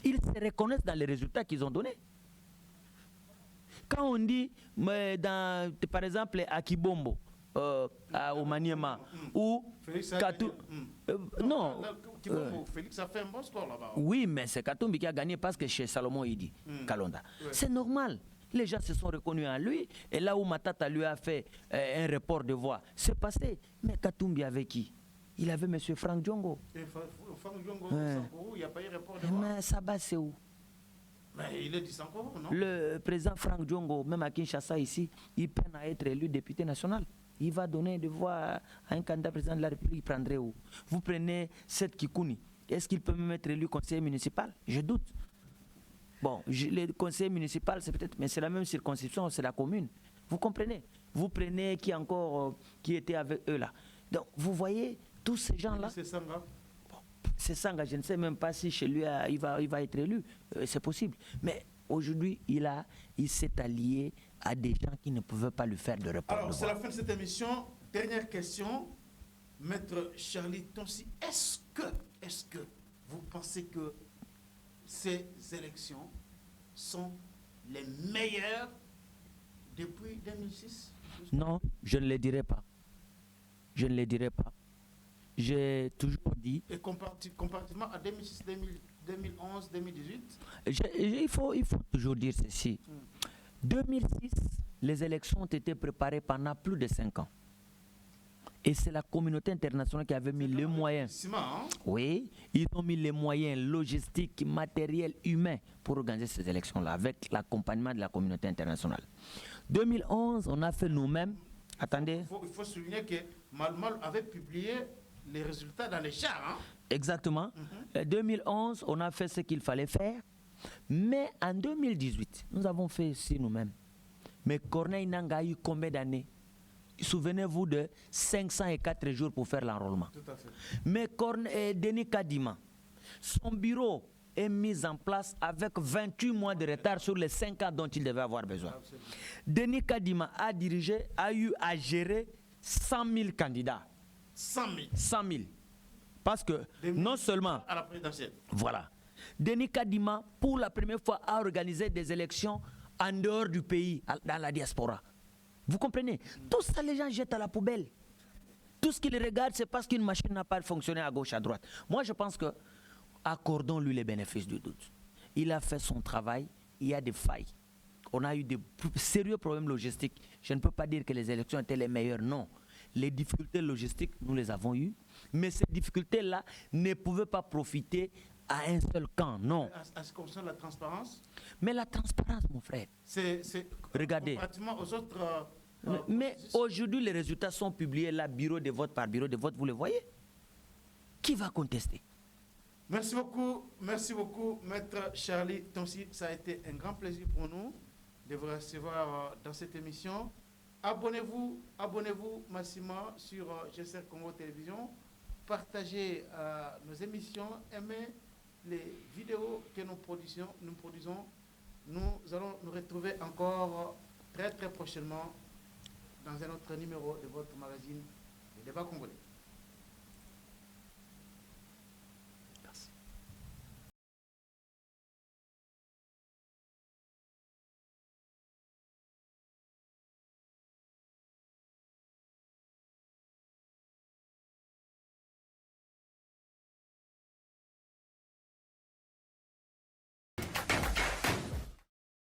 Ils se reconnaissent dans les résultats qu'ils ont donnés. Quand on dit, par exemple, à Kibombo, au Maniema, ou Katou... non. Félix a fait un bon score là-bas. Oui, mais c'est Katumbi qui a gagné parce que chez Salomon Idi, Kalonda. Ouais. C'est normal. Les gens se sont reconnus en lui. Et là où Matata lui a fait un report de voix, c'est passé. Mais Katumbi avec qui? Il avait M. Franck Diongo. Et Franck Diongo, Ouais. Sankourou, il n'y a pas eu report de voix. Mais Sabah, c'est où? Mais il est du Sankourou, non? Le président Franck Diongo, même à Kinshasa ici, il peine à être élu député national. Il va donner des voix à un candidat président de la République, il prendrait où? Vous prenez Seth Kikouni. Est-ce qu'il peut même être élu conseiller municipal? Je doute. Bon, le conseiller municipal, c'est peut-être, mais c'est la même circonscription, c'est la commune. Vous comprenez? Vous prenez qui encore, qui était avec eux là. Donc, vous voyez, tous ces gens-là. C'est Sanga. C'est Sanga, je ne sais même pas si chez lui, il va être élu. C'est possible. Mais aujourd'hui, il s'est allié à des gens qui ne pouvaient pas lui faire de report. Alors, c'est la fin de cette émission. Dernière question. Maître Charlie Tonsi, est-ce que vous pensez que ces élections sont les meilleures depuis 2006? Non, je ne les dirai pas. Je ne les dirai pas. J'ai toujours dit... Et comparativement à 2006, 2011, 2018? Il faut toujours dire ceci. 2006, les élections ont été préparées pendant plus de 5 ans. Et c'est la communauté internationale qui avait mis les moyens. Oui, ils ont mis les moyens logistiques, matériels, humains pour organiser ces élections-là, avec l'accompagnement de la communauté internationale. 2011, on a fait nous-mêmes. Attendez. Il faut souligner que Malmal avait publié les résultats dans les chars. Hein? Exactement. 2011, on a fait ce qu'il fallait faire. Mais en 2018, nous avons fait ici nous-mêmes. Mais Corneille Nangaa a eu combien d'années? Souvenez-vous de 504 jours pour faire l'enrôlement. Tout à fait. Mais Denis Kadima, son bureau est mis en place avec 28 mois de retard sur les 5 ans dont il devait avoir besoin. Absolument. Denis Kadima a eu à gérer 100 000 candidats. 100 000. 100 000. Parce que non seulement... À la présidentielle. Voilà. Denis Kadima, pour la première fois, a organisé des élections en dehors du pays, dans la diaspora. Vous comprenez? Tout ça, les gens jettent à la poubelle. Tout ce qu'ils regardent, c'est parce qu'une machine n'a pas fonctionné à gauche, à droite. Moi, je pense que accordons-lui les bénéfices du doute. Il a fait son travail, il y a des failles. On a eu de sérieux problèmes logistiques. Je ne peux pas dire que les élections étaient les meilleures, non. Les difficultés logistiques, nous les avons eues. Mais ces difficultés-là ne pouvaient pas profiter à un seul camp, non. À ce qui concerne la transparence? Mais la transparence, mon frère. Regardez. Comparativement aux autres... Mais aujourd'hui, les résultats sont publiés là, bureau de vote par bureau de vote, vous le voyez. Qui va contester? Merci beaucoup, Maître Charlie Tonsi. Ça a été un grand plaisir pour nous de vous recevoir dans cette émission. Abonnez-vous massivement sur GCR Congo Télévision. Partagez nos émissions, aimez les vidéos que nous produisons. Nous allons nous retrouver encore très très prochainement dans un autre numéro de votre magazine, Le Débat Congolais.